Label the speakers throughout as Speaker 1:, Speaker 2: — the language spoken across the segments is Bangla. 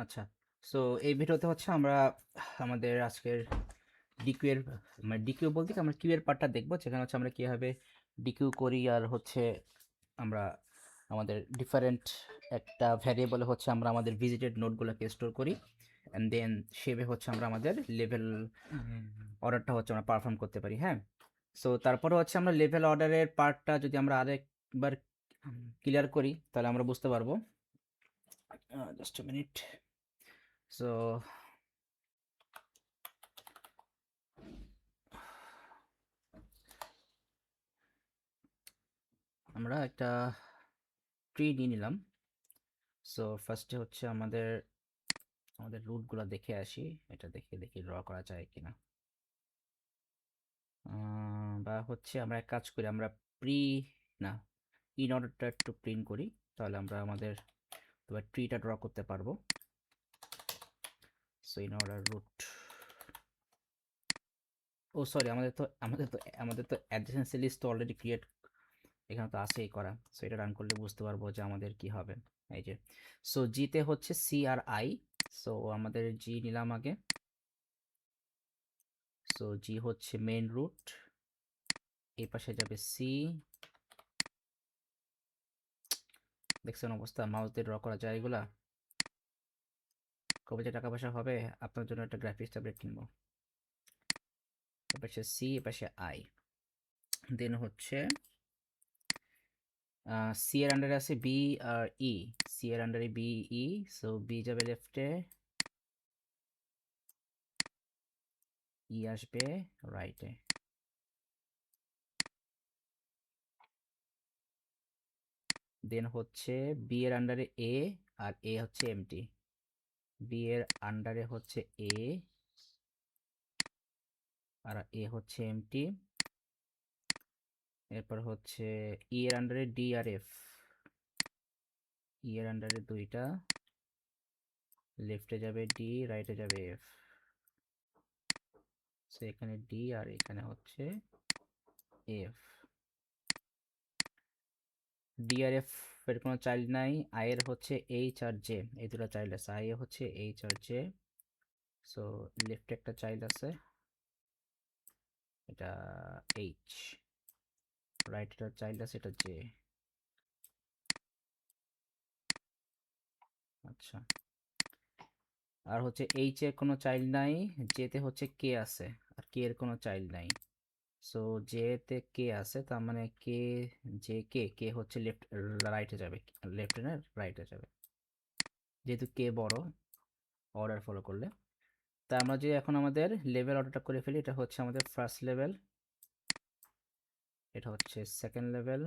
Speaker 1: আচ্ছা, সো এই ভিডিওতে হচ্ছে আমরা আমাদের আজকের ডিকিউ এর মানে ডিকিউ বলতে কি আমরা কিউ এর পার্টটা দেখবো, যেখানে হচ্ছে আমরা কিভাবে ডিকিউ করি আর হচ্ছে আমরা আমাদের ডিফারেন্ট একটা ভ্যারিয়েবলে হচ্ছে আমরা আমাদের ভিজিটেড নোটগুলোকে স্টোর করি অ্যান্ড দেন সেভাবে হচ্ছে আমরা আমাদের লেভেল অর্ডারটা হচ্ছে আমরা পারফর্ম করতে পারি। হ্যাঁ, সো তারপরে হচ্ছে আমরা লেভেল অর্ডারের পার্টটা যদি আমরা আরেকবার ক্লিয়ার করি তাহলে আমরা বুঝতে পারবো। Just minute. সো আমরা একটা ট্রি নিয়ে নিলাম। সো ফার্স্টে হচ্ছে আমাদের আমাদের রুটগুলো দেখে আসি, এটা দেখে দেখি ড্র করা যায় কিনা। বা হচ্ছে আমরা এক কাজ করি, আমরা প্রি না ইন অর্ডারটা একটু প্রিন্ট করি, তাহলে আমরা আমাদের এবার ট্রিটা ড্র করতে পারবো। So in order root, oh sorry, আমাদের তো অ্যাডজেসেন্সি লিস্ট তো অলরেডি ক্রিয়েট এখানে তো আছেই করা। সো এটা রান করলে বুঝতে পারবো যে আমাদের কি হবে। এই যে, সো জিতে হচ্ছে সি আর আই। সো আমাদের জি নিলাম আগে। সো জি হচ্ছে মেইন রুট, এই পাশে যাবে সি। দেখছেন অবস্থা, মাউস দিয়ে ড্র করা যায় এগুলা? কবে যে টাকা পয়সা হবে আপনার জন্য একটা গ্রাফিক্স ট্যাবলেট কিনবো। এপাশে সি, এপাশে আই। দেন হচ্ছে সি এর আন্ডারে আছে বি আর ই। সি এর আন্ডারে বি ই, সো বি যাবে লেফটে, ই আসবে রাইটে। দেন হচ্ছে বি এর আন্ডারে এ, আর এ হচ্ছে এমটি। বি এর আন্ডারে হচ্ছে এ আর এ হচ্ছে এমটি। এরপর হচ্ছে ই এর আন্ডারে ডি আর এফ। ই এর আন্ডারে দুইটা, লেফটে যাবে ডি, রাইটে যাবে এফ। সো এখানে ডি আর এখানে হচ্ছে এফ। ডি আর এফ এর কোনো চাইল্ড নাই। আই এর হচ্ছে এইচ আর জে, এই দুটো চাইল্ড আছে। আই এ হচ্ছে এইচ আর জে। সো লেফটে একটা চাইল্ড আছে, এটা এইচ। রাইট একটা চাইল্ড আছে, এটা জে। আচ্ছা, আর হচ্ছে এইচ এর কোনো চাইল্ড নাই, জে তে হচ্ছে কে আছে, আর কে এর কোনো চাইল্ড নাই। সো জে তে কে আছে, তার মানে কে, জে কে, কে হচ্ছে লেফট রাইটে যাবে, লেফটে না রাইটে যাবে, যেহেতু কে বড় অর্ডার ফলো করলে। তা আমরা যে এখন আমাদের লেভেল অর্ডারটা করে ফেলি, এটা হচ্ছে আমাদের ফার্স্ট লেভেল, এটা হচ্ছে সেকেন্ড লেভেল,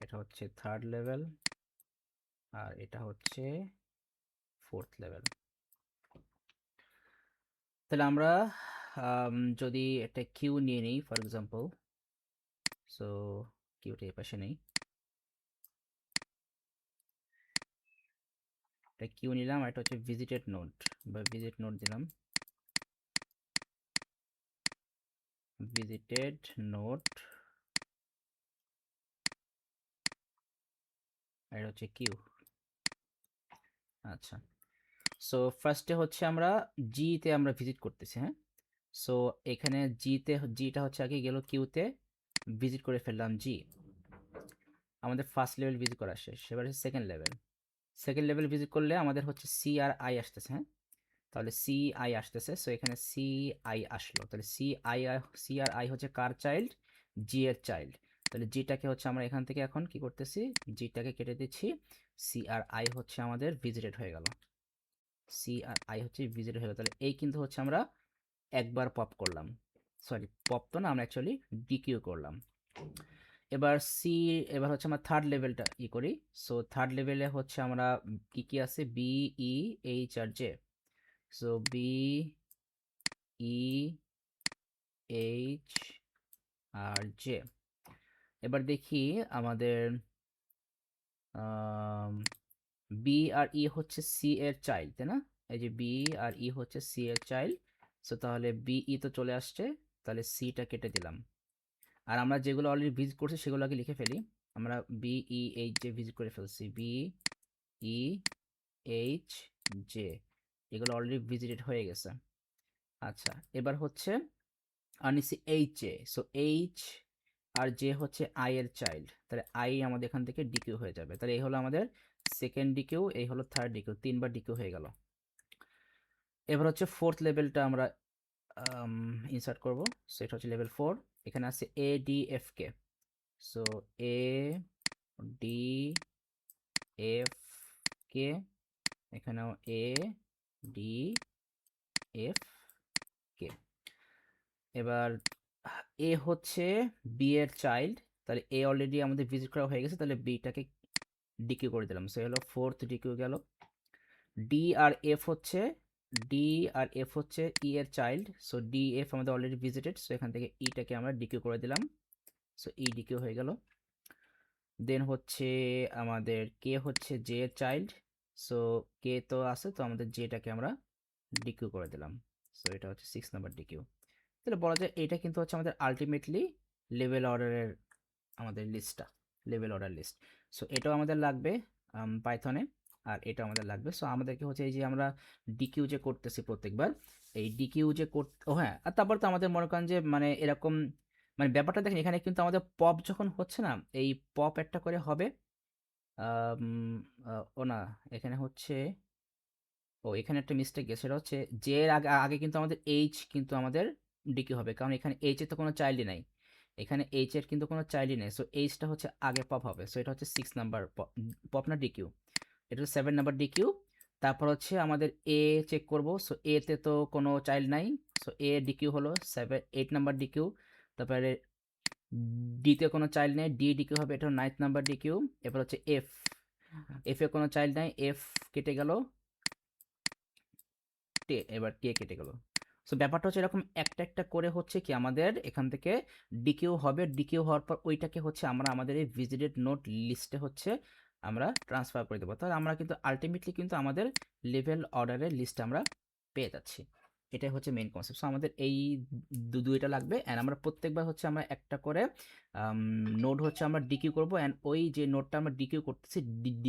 Speaker 1: এটা হচ্ছে থার্ড লেভেল, আর এটা হচ্ছে ফোর্থ লেভেল। তাহলে আমরা যদি একটা কিউ নিয়ে নিই ফর এক্সাম্পল, সো কিউটা এই পাশে নেই, একটা কিউ নিলাম, আর এটা হচ্ছে ভিজিটেড নোড বা ভিজিট নোড দিলাম, ভিজিটেড নোড, আর এটা হচ্ছে কিউ। আচ্ছা, সো ফার্স্টে হচ্ছে আমরা জিতে আমরা ভিজিট করতেছি। হ্যাঁ, সো এখানে জিটা হচ্ছে আগে গেল কিউতে, ভিজিট করে ফেললাম জি। আমাদের ফার্স্ট লেভেল ভিজিট করা শেষ, এবার second level. Second level visit করলে আমাদের হচ্ছে সি আর আই আসতেছে। হ্যাঁ, তাহলে সি আই আসতেছে, সো এখানে সি আই আসলো, তাহলে সি আর আই হচ্ছে কার চাইল্ড? জি এর চাইল্ড। তাহলে জিটাকে হচ্ছে আমরা এখান থেকে এখন কি করতেছি, জিটাকে কেটে দিচ্ছি। সি আর আই হচ্ছে আমাদের ভিজিটেড হয়ে গেল, সি আর আই হচ্ছে ভিজিটেড হয়ে গেল। তাহলে এই কিন্তু হচ্ছে আমরা একবার পপ করলাম, সরি পপ তো না, আমরা অ্যাকচুয়ালি ডিকিউ করলাম। এবার সি, এবার হচ্ছে আমরা থার্ড লেভেলটা করি। সো থার্ড লেভেলে হচ্ছে আমরা কি কি আছে, বি ই এইচ আর J. So B E H আর জে। এবার দেখি আমাদের বি আর ই হচ্ছে সি এর চাইল্ড, তাই না? এই যে বি আর ই হচ্ছে সি এর চাইল্ড। সো তাহলে বি ই তো চলে আসছে, তাহলে সিটা কেটে দিলাম। আর আমরা যেগুলো অলরেডি ভিজিট করছি সেগুলো আগে লিখে ফেলি। আমরা B E H J visit করে ফেলছি, বি ই এইচ জে, এগুলো অলরেডি ভিজিটেড হয়ে গেছে। আচ্ছা, এবার হচ্ছে আর নিচ্ছি এইচ জে, সো এইচ আর জে হচ্ছে আই এর চাইল্ড, তাহলে আই আমাদের এখান থেকে ডিকিউ হয়ে যাবে। তাহলে এই হলো আমাদের সেকেন্ড ডিকিউ, এই হলো থার্ড ডিকিউ, তিনবার ডিকিউ হয়ে গেল। এবার হচ্ছে ফোর্থ লেভেলটা আমরা ইনসার্ট করব, সো এটা হচ্ছে লেভেল 4। এখানে আছে A D F K, so A D F K, এখানেও এ ডি এফ কে। এবার এ হচ্ছে বি এর চাইল্ড, তাহলে এ অলরেডি আমাদের ভিজিট করা হয়ে গেছে, তাহলে বিটাকে ডিকিউ করে দিলাম, সো হলো ফোর্থ ডিকিউ গেল। ডি আর এফ হচ্ছে ডি আর এফ হচ্ছে ই এর চাইল্ড, সো ডি এফ আমাদের অলরেডি ভিজিটেড, সো এখান থেকে ইটাকে আমরা ডিকিউ করে দিলাম, সো ই ডিকিউ হয়ে গেল। দেন হচ্ছে আমাদের কে হচ্ছে জে এর চাইল্ড, সো কে তো আছে, তো আমাদের জেটাকে আমরা ডিকিউ করে দিলাম, সো এটা হচ্ছে 6 নাম্বার ডিকিউ। তাহলে বলা যায় এটা কিন্তু হচ্ছে আমাদের আলটিমেটলি লেভেল অর্ডারের আমাদের লিস্টটা, লেভেল অর্ডার লিস্ট। সো এটাও আমাদের লাগবে পাইথনে, আর এটা আমাদের লাগবে। সো আমাদেরকে হচ্ছে এই যে আমরা ডিকিউ যে করতেছি প্রত্যেকবার, এই ডিকিউ যে ও হ্যাঁ, আর তারপর তো আমাদের মনে করেন যে মানে এরকম মানে ব্যাপারটা দেখেন, এখানে কিন্তু আমাদের পপ যখন হচ্ছে না, এই পপ একটা করে হবে। ও না, এখানে হচ্ছে এখানে একটা মিস্টেক গেছে, সেটা হচ্ছে জে এর আগে আগে কিন্তু আমাদের এইচ কিন্তু আমাদের ডিকিউ হবে, কারণ এখানে এইচ এর তো কোনো চাইল্ডই নাই, এখানে এইচ এর কিন্তু কোনো চাইল্ডই নেই, সো এইচটা হচ্ছে আগে পপ হবে, সো এটা হচ্ছে 6 নাম্বার পপ না ডিকিউ, এটা হচ্ছে 7 নাম্বার ডিকিউ। তারপর হচ্ছে আমাদের এ চেক করব, সো এ তে তো কোনো চাইল্ড নাই, সো এ ডিকিউ হলো 8 নাম্বার ডিকিউ। তারপরে ডিতে কোনো চাইল্ড নেই, ডি ডিকিউ হবে, এটা 9th নাম্বার ডিকিউ। এবার হচ্ছে এফ, এফ এ কোনো চাইল্ড নাই, এফ কেটে গেল, এবার কে কেটে গেল। সো ব্যাপারটা হচ্ছে এরকম একটা একটা করে হচ্ছে কি আমাদের এখান থেকে ডিকিউ হবে, ডিকিউ হওয়ার পর ওইটাকে হচ্ছে আমরা আমাদের এই ভিজিটেড নোট লিস্টে হচ্ছে আমরা ট্রান্সফার করে দেবো, তাহলে আমরা কিন্তু আলটিমেটলি কিন্তু আমাদের লেভেল অর্ডারের লিস্ট আমরা পেয়ে যাচ্ছি। এটাই হচ্ছে মেইন কনসেপ্ট। সো আমাদের এই দুইটা লাগবে, অ্যান্ড আমরা প্রত্যেকবার হচ্ছে আমরা একটা করে নোড হচ্ছে আমরা ডিকিউ করবো, অ্যান্ড ওই যে নোটটা আমরা ডিকিউ করতেছি,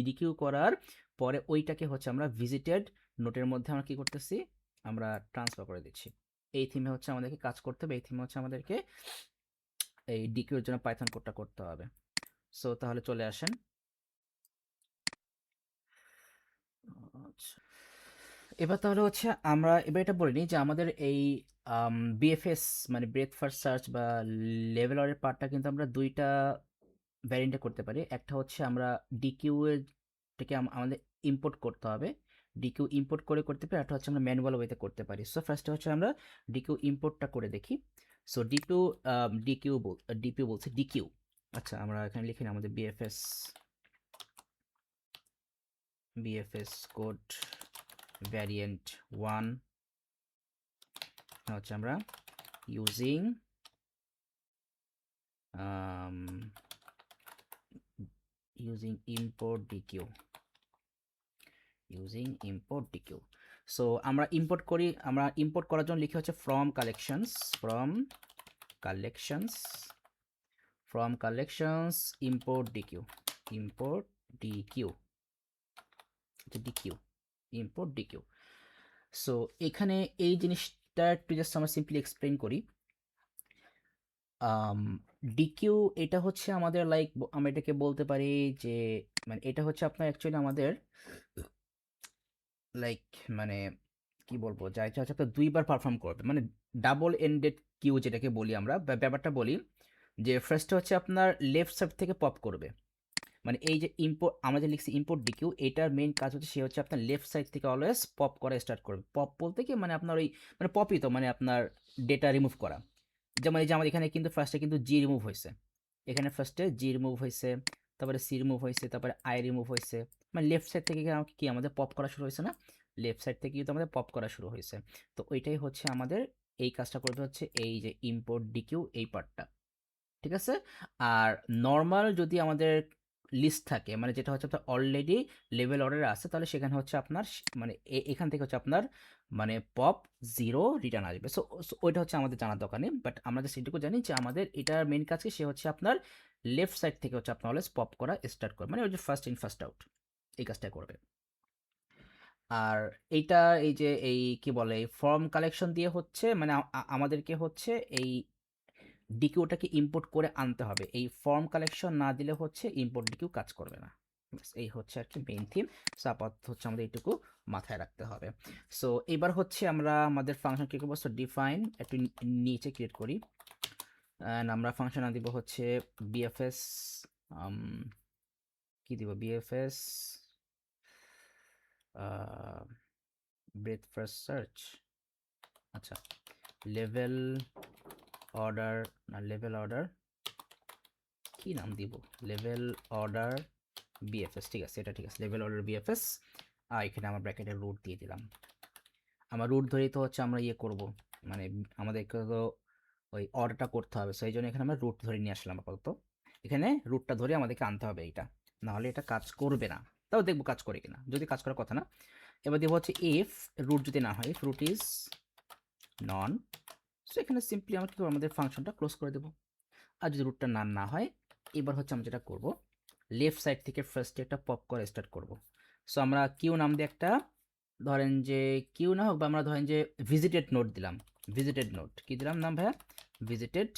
Speaker 1: ডিকিউ করার পরে ওইটাকে হচ্ছে আমরা ভিজিটেড নোটের মধ্যে আমরা কি করতেছি, আমরা ট্রান্সফার করে দিচ্ছি। এই থিমে হচ্ছে আমাদেরকে কাজ করতে হবে, এই থিমে হচ্ছে আমাদেরকে এই ডিকিউর জন্য পাইথন কোডটা করতে হবে। সো তাহলে চলে আসেন। আচ্ছা, এবার তাহলে হচ্ছে আমরা এবার এটা বলে নিই যে আমাদের এই বিএফএস মানে ব্রেথ ফার্স্ট সার্চ বা লেভেল অরের পার্টটা কিন্তু আমরা দুইটা ভ্যারিয়েন্টে করতে পারি। একটা হচ্ছে আমরা ডিকিউ এর থেকে আমাদের ইম্পোর্ট করতে হবে, ডিকিউ ইম্পোর্ট করে করতে পারি, একটা হচ্ছে আমরা ম্যানুয়াল ওয়েতে করতে পারি। সো ফার্স্টে হচ্ছে আমরা ডিকিউ ইম্পোর্টটা করে দেখি। সো ডিকিউ বলছে ডিকিউ, আচ্ছা আমরা এখানে লিখি না আমাদের বিএফএস কোড ভ্যারিয়েন্ট 1 হচ্ছে আমরা ইউজিং import dq, সো আমরা ইম্পোর্ট করি, আমরা ইম্পোর্ট করার জন্য লিখি হচ্ছে from collections import dq, import dq। So এখানে এই জিনিসটা একটু জাস্ট আমরা সিম্পলি এক্সপ্লেন করি। ডিকিউ এটা হচ্ছে আমাদের লাইক আমরা এটাকে বলতে পারি যে মানে এটা হচ্ছে আপনার অ্যাকচুয়ালি আমাদের লাইক মানে কি বলবো, যা ইচ্ছা হচ্ছে আপনার দুইবার পারফর্ম করবে, মানে ডাবল এন্ডেড কিউ যেটাকে বলি আমরা, ব্যাপারটা বলি যে ফার্স্টে হচ্ছে আপনার লেফট সাইড থেকে পপ করবে, মানে এই যে ইম্পোর্ট আমরা যে লিখছি ইম্পোর্ট ডিকিউ, এটার মেইন কাজ হচ্ছে সে হচ্ছে আপনার লেফট সাইড থেকে অলওয়েজ পপ করা স্টার্ট করবে। পপ বলতে কি মানে আপনার ওই মানে পপই তো মানে আপনার ডেটা রিমুভ করা, যেমন এই যে আমাদের এখানে কিন্তু ফার্স্টে কিন্তু জি রিমুভ হয়েছে, এখানে ফার্স্টে জি রিমুভ হয়েছে, তারপরে সি রিমুভ হয়েছে, তারপরে আই রিমুভ হয়েছে, মানে লেফট সাইড থেকে কি আমাদের পপ করা শুরু হয়েছে না, লেফট সাইড থেকে কিন্তু আমাদের পপ করা শুরু হয়েছে। তো ওইটাই হচ্ছে আমাদের এই কাজটা করবে হচ্ছে এই যে ইম্পোর্ট ডিকিউ এই পার্টটা, ঠিক আছে। আর নর্মাল যদি আমাদের লিস্ট থাকে মানে যেটা হচ্ছে আপনার অলরেডি লেভেল অর্ডারে আছে, তাহলে সেখানে হচ্ছে আপনার মানে এখান থেকে হচ্ছে আপনার মানে পপ 0 রিটার্ন আসবে। সো ওইটা হচ্ছে আমাদের জানার দরকার নেই, বাট আমরা জাস্ট এটুকু জানি যে আমাদের এটার মেন কাজ কি, সে হচ্ছে আপনার লেফট সাইড থেকে হচ্ছে আপনার অলওয়েজ পপ করা স্টার্ট করবে, মানে ওই যে ফার্স্ট ইন ফার্স্ট আউট এই কাজটা করবে। আর এইটা এই যে এই কি বলে ফর্ম কালেকশন দিয়ে হচ্ছে মানে আমাদেরকে হচ্ছে এই ডিকিউটাকে ইম্পোর্ট করে আনতে হবে। এই ফর্ম কালেকশন না দিলে হচ্ছে ইম্পোর্ট ডিকিউ কাজ করবে না। এই হচ্ছে আর কি মেইন থিম। সো আপাতত হচ্ছে আমাদের এইটুকু মাথায় রাখতে হবে। সো এবার হচ্ছে আমরা আমাদের ফাংশন কি করবো, সো ডিফাইন একটু নিচে ক্রিয়েট করি অ্যান্ড আমরা ফাংশন দিব হচ্ছে বিএফএস, কি দিব বিএফএস ব্রেথ ফার্স্ট সার্চ, আচ্ছা লেভেল অর্ডার না লেভেল অর্ডার কি নাম দিব, লেভেল অর্ডার বিএফএস, ঠিক আছে এটা ঠিক আছে, লেভেল অর্ডার বিএফএস। আর এখানে আমার ব্র্যাকেটে রুট দিয়ে দিলাম। আমার রুট ধরেই তো হচ্ছে আমরা ইয়ে করব, মানে আমাদেরকে তো ওই অর্ডারটা করতে হবে, সেই জন্য এখানে আমরা রুট ধরে নিয়ে আসলাম আপাতত। এখানে রুটটা ধরে আমাদেরকে আনতে হবে এইটা, নাহলে এটা কাজ করবে না। তাও দেখবো কাজ করে কিনা, যদি কাজ করার কথা না। এবার দেবো হচ্ছে ইফ রুট যদি না হয়, if root is none, so এখানে সিম্পলি আমরা কি করবো, আমাদের ফাংশনটা ক্লোজ করে দেবো। আর যদি রুটটা না হয়, এবার হচ্ছে আমরা যেটা করব, লেফট সাইড থেকে ফার্স্টে একটা পপ করে স্টার্ট করব। সো আমরা কিউ নাম দিয়ে একটা, ধরেন যে কিউ না হোক বা আমরা ধরেন যে ভিজিটেড নোট দিলাম, ভিজিটেড নোট কি দিলাম নাম ভাইয়া, ভিজিটেড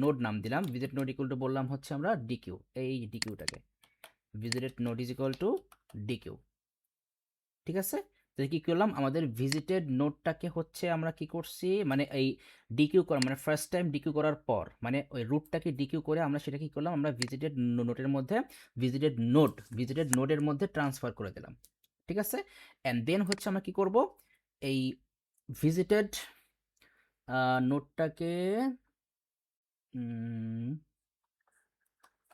Speaker 1: নোট নাম দিলাম। ভিজিট নোট ইকুয়াল টু বললাম হচ্ছে আমরা ডিকিউ, এই ডিকিউটাকে visited not is equal to DQ, ঠিক আছে। তো কি করলাম, আমাদের ভিজিটেড নোটটাকে হচ্ছে আমরা কি করছি, মানে এই ডিকিউ করা মানে ফার্স্ট টাইম ডিকিউ করার পর, মানে ওই রুটটাকে ডিকিউ করে আমরা সেটা কি করলাম, আমরা ভিজিটেড নোটের মধ্যে ভিজিটেড নোটের মধ্যে ট্রান্সফার করে দিলাম, ঠিক আছে। অ্যান্ড দেন হচ্ছে আমরা কি করব, এই ভিজিটেড নোটটাকে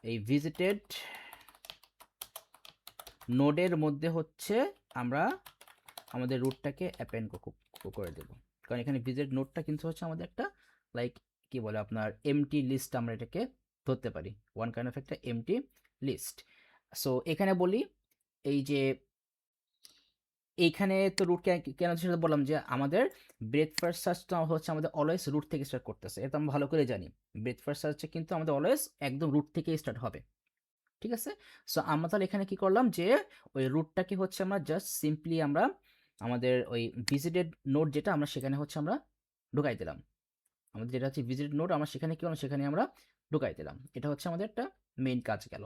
Speaker 1: এই ভিজিটেড নোডের মধ্যে হচ্ছে আমরা আমাদের রুটটাকে অ্যাপেন্ড করে দেব। কারণ এখানে ভিজিট নোটটা কিন্তু হচ্ছে আমাদের একটা লাইক কি বলে আপনার এমটি লিস্ট, আমরা এটাকে ধরতে পারি, ওয়ান কাইন্ড অফ একটা এমটি লিস্ট। সো এখানে বলি এই যে এইখানে তো রুট কেন সেটা বললাম যে আমাদের ব্রেথ ফার্স্ট সার্চটা হচ্ছে আমাদের অলওয়েজ রুট থেকে স্টার্ট করতেছে, এটা আমরা ভালো করে জানি। ব্রেথ ফার্স্ট সার্চে কিন্তু আমাদের অলওয়েজ একদম রুট থেকে স্টার্ট হবে, ঠিক আছে। সো আমরা তাহলে এখানে কি করলাম যে ওই রুটটাকে হচ্ছে আমরা জাস্ট সিম্পলি আমরা আমাদের ওই ভিজিটেড নোট যেটা আমরা সেখানে হচ্ছে আমরা ঢুকাই দিলাম, আমাদের যেটা হচ্ছে ভিজিটেড নোট আমরা সেখানে কি করলাম, সেখানে আমরা ঢুকাই দিলাম। এটা হচ্ছে আমাদের একটা মেইন কাজ গেল।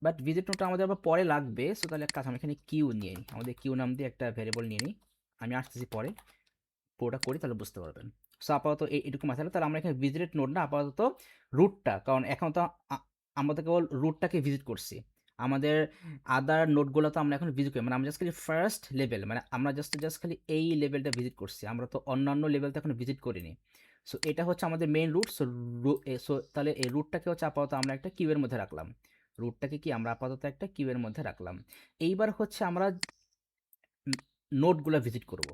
Speaker 1: বাট ভিজিট নোটটা আমাদের আবার পরে লাগবে। সো তাহলে এক কাজ, আমি এখানে কিউ নিয়ে নিই, আমাদের কিউ নাম দিয়ে একটা ভ্যারিয়েবল নিয়ে নিই। আমি আসতেছি পরে, পুরোটা করি তাহলে বুঝতে পারবেন। সো আপাতত এইটুকু মাথায় রাখো। তাহলে আমরা এখানে ভিজিটেড নোট না, আপাতত রুটটা, কারণ এখন তো আমরা তো কেবল রুটটাকে ভিজিট করছি, আমাদের আদার নোটগুলো তো আমরা এখন ভিজিট করি, মানে আমরা জাস্ট খালি ফার্স্ট লেভেল, মানে আমরা জাস্ট খালি এই লেভেলটা ভিজিট করছি, আমরা তো অন্যান্য লেভেল তো এখন ভিজিট করিনি। সো এটা হচ্ছে আমাদের মেইন রুট। সো তাহলে এই রুটটাকে হচ্ছে আপাতত আমরা একটা কিউয়ের মধ্যে রাখলাম, রুটটাকে কি আমরা আপাতত একটা কিউয়ের মধ্যে রাখলাম। এইবার হচ্ছে আমরা নোটগুলো ভিজিট করব,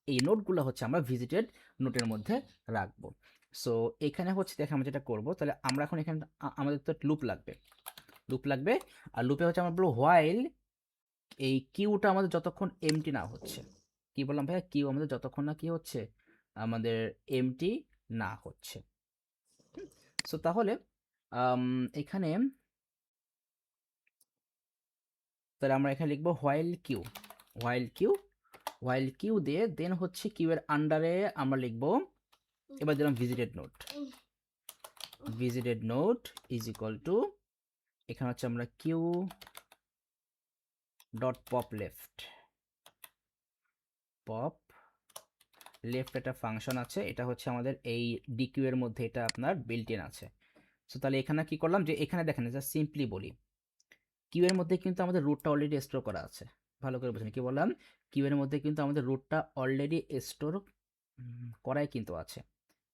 Speaker 1: এই নোটগুলো হচ্ছে আমরা ভিজিটেড নোটের মধ্যে রাখবো। সো এখানে হচ্ছে দেখে আমরা যেটা করবো, তাহলে আমরা এখন এখানে আমাদের তো লুপ লাগবে। আর লুপে হচ্ছে আমরা বলবো হোয়াইল এই কিউটা আমাদের যতক্ষণ এমটি না হচ্ছে, কি বললাম ভাইয়া, কিউ আমাদের যতক্ষণ না কি হচ্ছে, আমাদের এমটি না হচ্ছে। সো তাহলে এখানে তাহলে আমরা এখানে লিখবো হোয়াইল কিউ দিয়ে দেন হচ্ছে কিউ এর আন্ডারে আমরা লিখবো, এবার দিলাম visited not is equal two, এখানে হচ্ছে আমরা কিউ ডট পপ লেফট একটা ফাংশন আছে, এটা হচ্ছে আমাদের এই ডিকিউ এর মধ্যে এটা আপনার বিল্ট ইন আছে। সো তাহলে এখানে কি করলাম, যে এখানে দেখেন জাস্ট সিম্পলি বলি, কিউ এর মধ্যে কিন্তু আমাদের রুটটা অলরেডি স্টোর করা আছে, ভালো করে বুঝুন কি বললাম, কিউ এর মধ্যে কিন্তু আমাদের রুটটা অলরেডি স্টোর করাই কিন্তু আছে।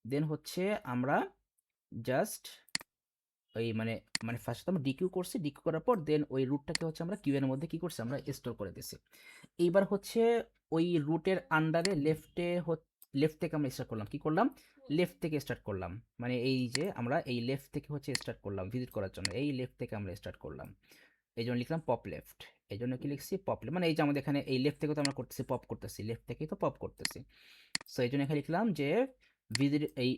Speaker 1: দেন হচ্ছে আমরা জাস্ট ওই মানে মানে ফার্স্ট আমরা ডিকিউ করছি, ডিকিউ করার পর দেন ওই রুটটাকে হচ্ছে আমরা কিউ এর মধ্যে কি করছি, আমরা স্টোর করে দিছি। এইবার হচ্ছে ওই রুটের আন্ডারে লেফট থেকে আমরা স্টার্ট করলাম, কি করলাম, লেফট থেকে স্টার্ট করলাম, মানে এই যে আমরা এই লেফট থেকে হচ্ছে স্টার্ট করলাম ভিজিট করার জন্য, এই লেফট থেকে আমরা স্টার্ট করলাম, এই জন্য লিখলাম পপ লেফট। এই জন্য কি লিখছি পপ লেফট, মানে এই যে আমাদের এখানে এই লেফট থেকে তো আমরা করতেছি পপ করতেছি, লেফট থেকেই তো পপ করতেছি। সো এই জন্য এখানে লিখলাম যে ভিজিট এই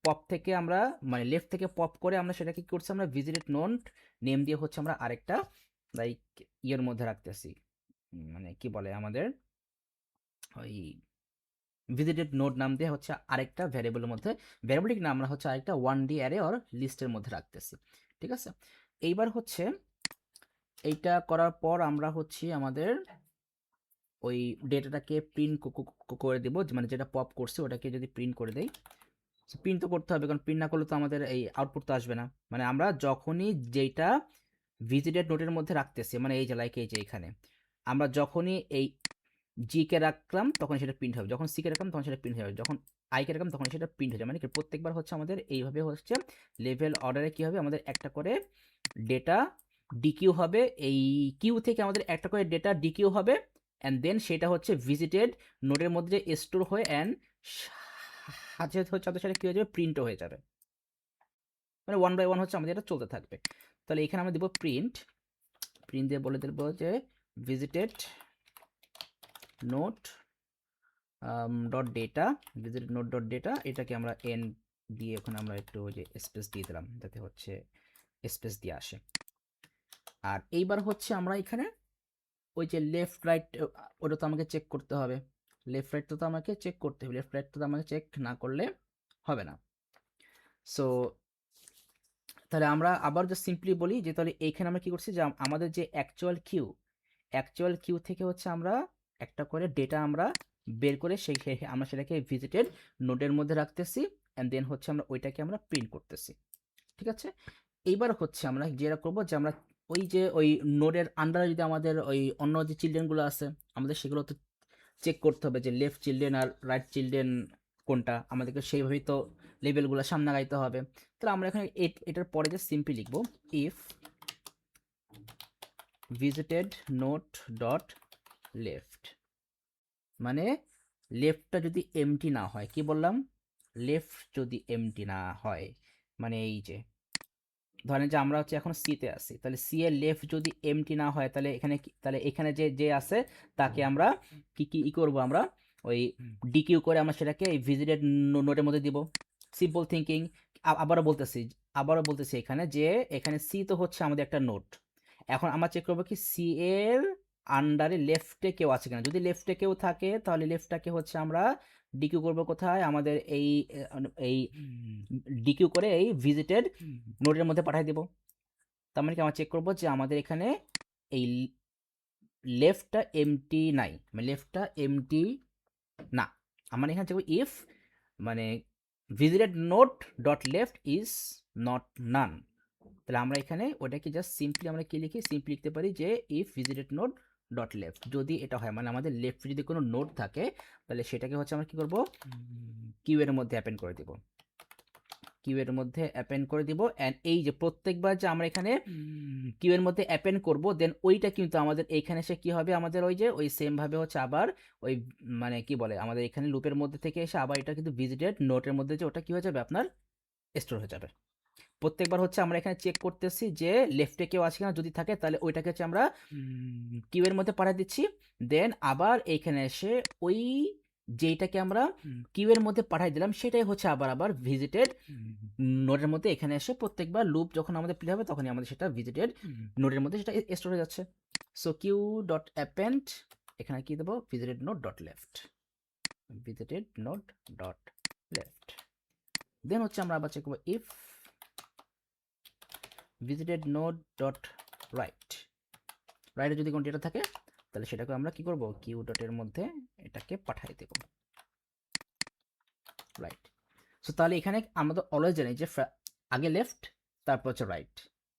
Speaker 1: পপ থেকে আমরা মানে লেফট থেকে পপ করে আমরা সেটা কি করছি, আমরা ভিজিটেড নোট নেম দিয়ে হচ্ছে আমরা আরেকটা লাইক ইয়ের মধ্যে রাখতেছি, মানে কি বলে আমাদের ওই ভিজিটেড নোড নাম দিয়ে হচ্ছে আরেকটা ভ্যারিয়েবলের মধ্যে, ভ্যারিয়েবল না, আমরা হচ্ছে আরেকটা 1D অ্যারে অর লিস্টের মধ্যে রাখতেছি। ঠিক আছে, এইবার হচ্ছে এইটা করার পর আমরা হচ্ছে আমাদের ওই ডেটাটাকে প্রিন্ট করে দেবো, মানে যেটা পপ করছে ওটাকে যদি প্রিন্ট করে দেই, প্রিন্ট তো করতে হবে, কারণ প্রিন্ট না করলে তো আমাদের এই আউটপুট তো আসবে না। মানে আমরা যখনই যেটা ভিজিটেড নোটের মধ্যে রাখতেছি, মানে এই যে লাইক এই যে এখানে আমরা যখনই এই জি কে রাখলাম তখন সেটা প্রিন্ট হবে, যখন সি কে রাখলাম তখন সেটা প্রিন্ট হবে, যখন আই কে রাখলাম তখন সেটা প্রিন্ট হয়ে যাবে। মানে কি প্রত্যেকবার হচ্ছে আমাদের এইভাবে হচ্ছে লেভেল অর্ডারে কি হবে, আমাদের একটা করে ডেটা ডিকিউ হবে, এই কিউ থেকে আমাদের একটা করে ডেটা ডিকিউ হবে, অ্যান্ড দেন সেটা হচ্ছে ভিজিটেড নোটের মধ্যে স্টোর হয়ে অ্যান্ড সাথে সাথে হচ্ছে আমাদের সেটা কী হয়ে যাবে, প্রিন্টও হয়ে যাবে। মানে 1 বাই 1 হচ্ছে আমাদের এটা চলতে থাকবে। তাহলে এখানে আমরা দেবো প্রিন্ট, প্রিন্ট দিয়ে বলে দেবো যে visited note dot data, visited note dot data, এটাকে আমরা এন দিয়ে ওখানে আমরা একটু যে স্পেস দিয়ে দিলাম যাতে হচ্ছে স্পেস দিয়ে আসে। আর এইবার হচ্ছে আমরা এখানে ওই যে লেফট রাইট ওটা তো আমাকে চেক করতে হবে, লেফট রাইট তো আমাকে চেক করতে হবে, লেফট রাইট তো আমাকে চেক না করলে হবে না। সো তাহলে আমরা আবার যে সিম্পলি বলি যে তাহলে এইখানে আমরা কি করছি, যে আমাদের যে অ্যাকচুয়াল কিউ থেকে হচ্ছে আমরা একটা করে ডেটা আমরা বের করে সেই আমরা সেটাকে ভিজিটেড নোডের মধ্যে রাখতেছি, অ্যান্ড দেন হচ্ছে আমরা ওইটাকে আমরা প্রিন্ট করতেছি। ঠিক আছে, এইবার হচ্ছে আমরা যেটা করবো যে আমরা ওই যে ওই নোডের আন্ডারে যদি আমাদের ওই অন্য যে চিলড্রেনগুলো আছে আমাদের সেগুলো তো চেক করতে হবে যে left children are right children কোনটা, আমাদেরকে সেইভাবেই তো লেভেলগুলো সামনে গাইতে হবে। তাহলে আমরা এখানে এটার পরে যে সিম্পলি লিখবো if visited note dot left, মানে লেফটটা যদি এমটি না হয়, কি বললাম, লেফট যদি এমটি না হয়, মানে এই যে ধরেন যে আমরা হচ্ছে এখন সিতে আসি, তাহলে সি এর লেফট যদি এমটি না হয় তাহলে এখানে তাহলে এখানে যে যে আছে তাকে আমরা কি কি ই করবো, আমরা ওই ডিকিউ করে আমরা সেটাকে এই ভিজিটেড নোটের মধ্যে দিব। Simple thinking. আবারও বলতেছি এখানে যে এখানে সি তো হচ্ছে আমাদের একটা নোট, এখন আমরা চেক করবো কি সি এর আন্ডারে লেফটে কেউ আছে কিনা, যদি লেফটে কেউ থাকে তাহলে লেফটটাকে হচ্ছে আমরা ডিকিউ করবো কোথায়, আমাদের এই এই ডিকিউ করে এই ভিজিটেড নোটের মধ্যে পাঠিয়ে দেবো। তার মানে কি আমরা চেক করবো যে আমাদের এখানে এই লেফটটা এমটি নাই, মানে লেফটটা এমটি না, আমরা এখানে চেক ইফ মানে visited note dot left is not নান, তাহলে আমরা এখানে ওটাকে জাস্ট সিম্পলি আমরা কি লিখি, সিম্পলি লিখতে পারি যে if visited note dot left, যদি এটা হয় মানে আমাদের লেফট যদি কোনো নোট থাকে তাহলে সেটাকে হচ্ছে আমরা কি করব, কিউ এর মধ্যে অ্যাপেন্ড করে দিব, কিউ এর মধ্যে অ্যাপেন্ড করে দিব, অ্যান্ড এই যে প্রত্যেকবার যে আমরা এখানে কিউ এর মধ্যে অ্যাপেন্ড করব দেন ওইটা কিন্তু আমাদের এইখানে এসে কি হবে, আমাদের ওই যে ওই সেম ভাবে হচ্ছে আবার ওই মানে কি বলে আমাদের এখানে লুপের মধ্যে থেকে এসে আবার এটা কিন্তু ভিজিটেড নোটের মধ্যে যে ওটা কি হয়ে যাবে আপনার স্টোর হয়ে যাবে। প্রত্যেকবার হচ্ছে আমরা এখানে চেক করতেছি যে লেফটে কেউ আছে কিনা, যদি থাকে তাহলে ওইটাকে হচ্ছে আমরা কিউ এর মধ্যে পাঠিয়ে দিচ্ছি, দেন আবার এইখানে এসে ওই যেইটাকে আমরা কিউ এর মধ্যে পাঠিয়ে দিলাম সেটাই হচ্ছে আবার আবার ভিজিটেড নোডের মধ্যে এখানে এসে প্রত্যেকবার লুপ যখন আমাদের প্লে হবে তখনই আমাদের সেটা ভিজিটেড নোডের মধ্যে সেটা স্টোর হয়ে যাচ্ছে। সো কিউ ডট অ্যাপেন্ড, এখানে কি দেবো, visited node dot left, visited node dot left, then হচ্ছে আমরা আবার চেক করবো if visited node dot right, রাইটে যদি কোনো ডেটা থাকে তাহলে সেটাকে আমরা কি করব, কিউ ডটের মধ্যে এটাকে পাঠিয়ে দেব রাইট। সো তাহলে এখানে আমরা তো অলওয়েজ জানি যে আগে লেফট তারপর হচ্ছে রাইট।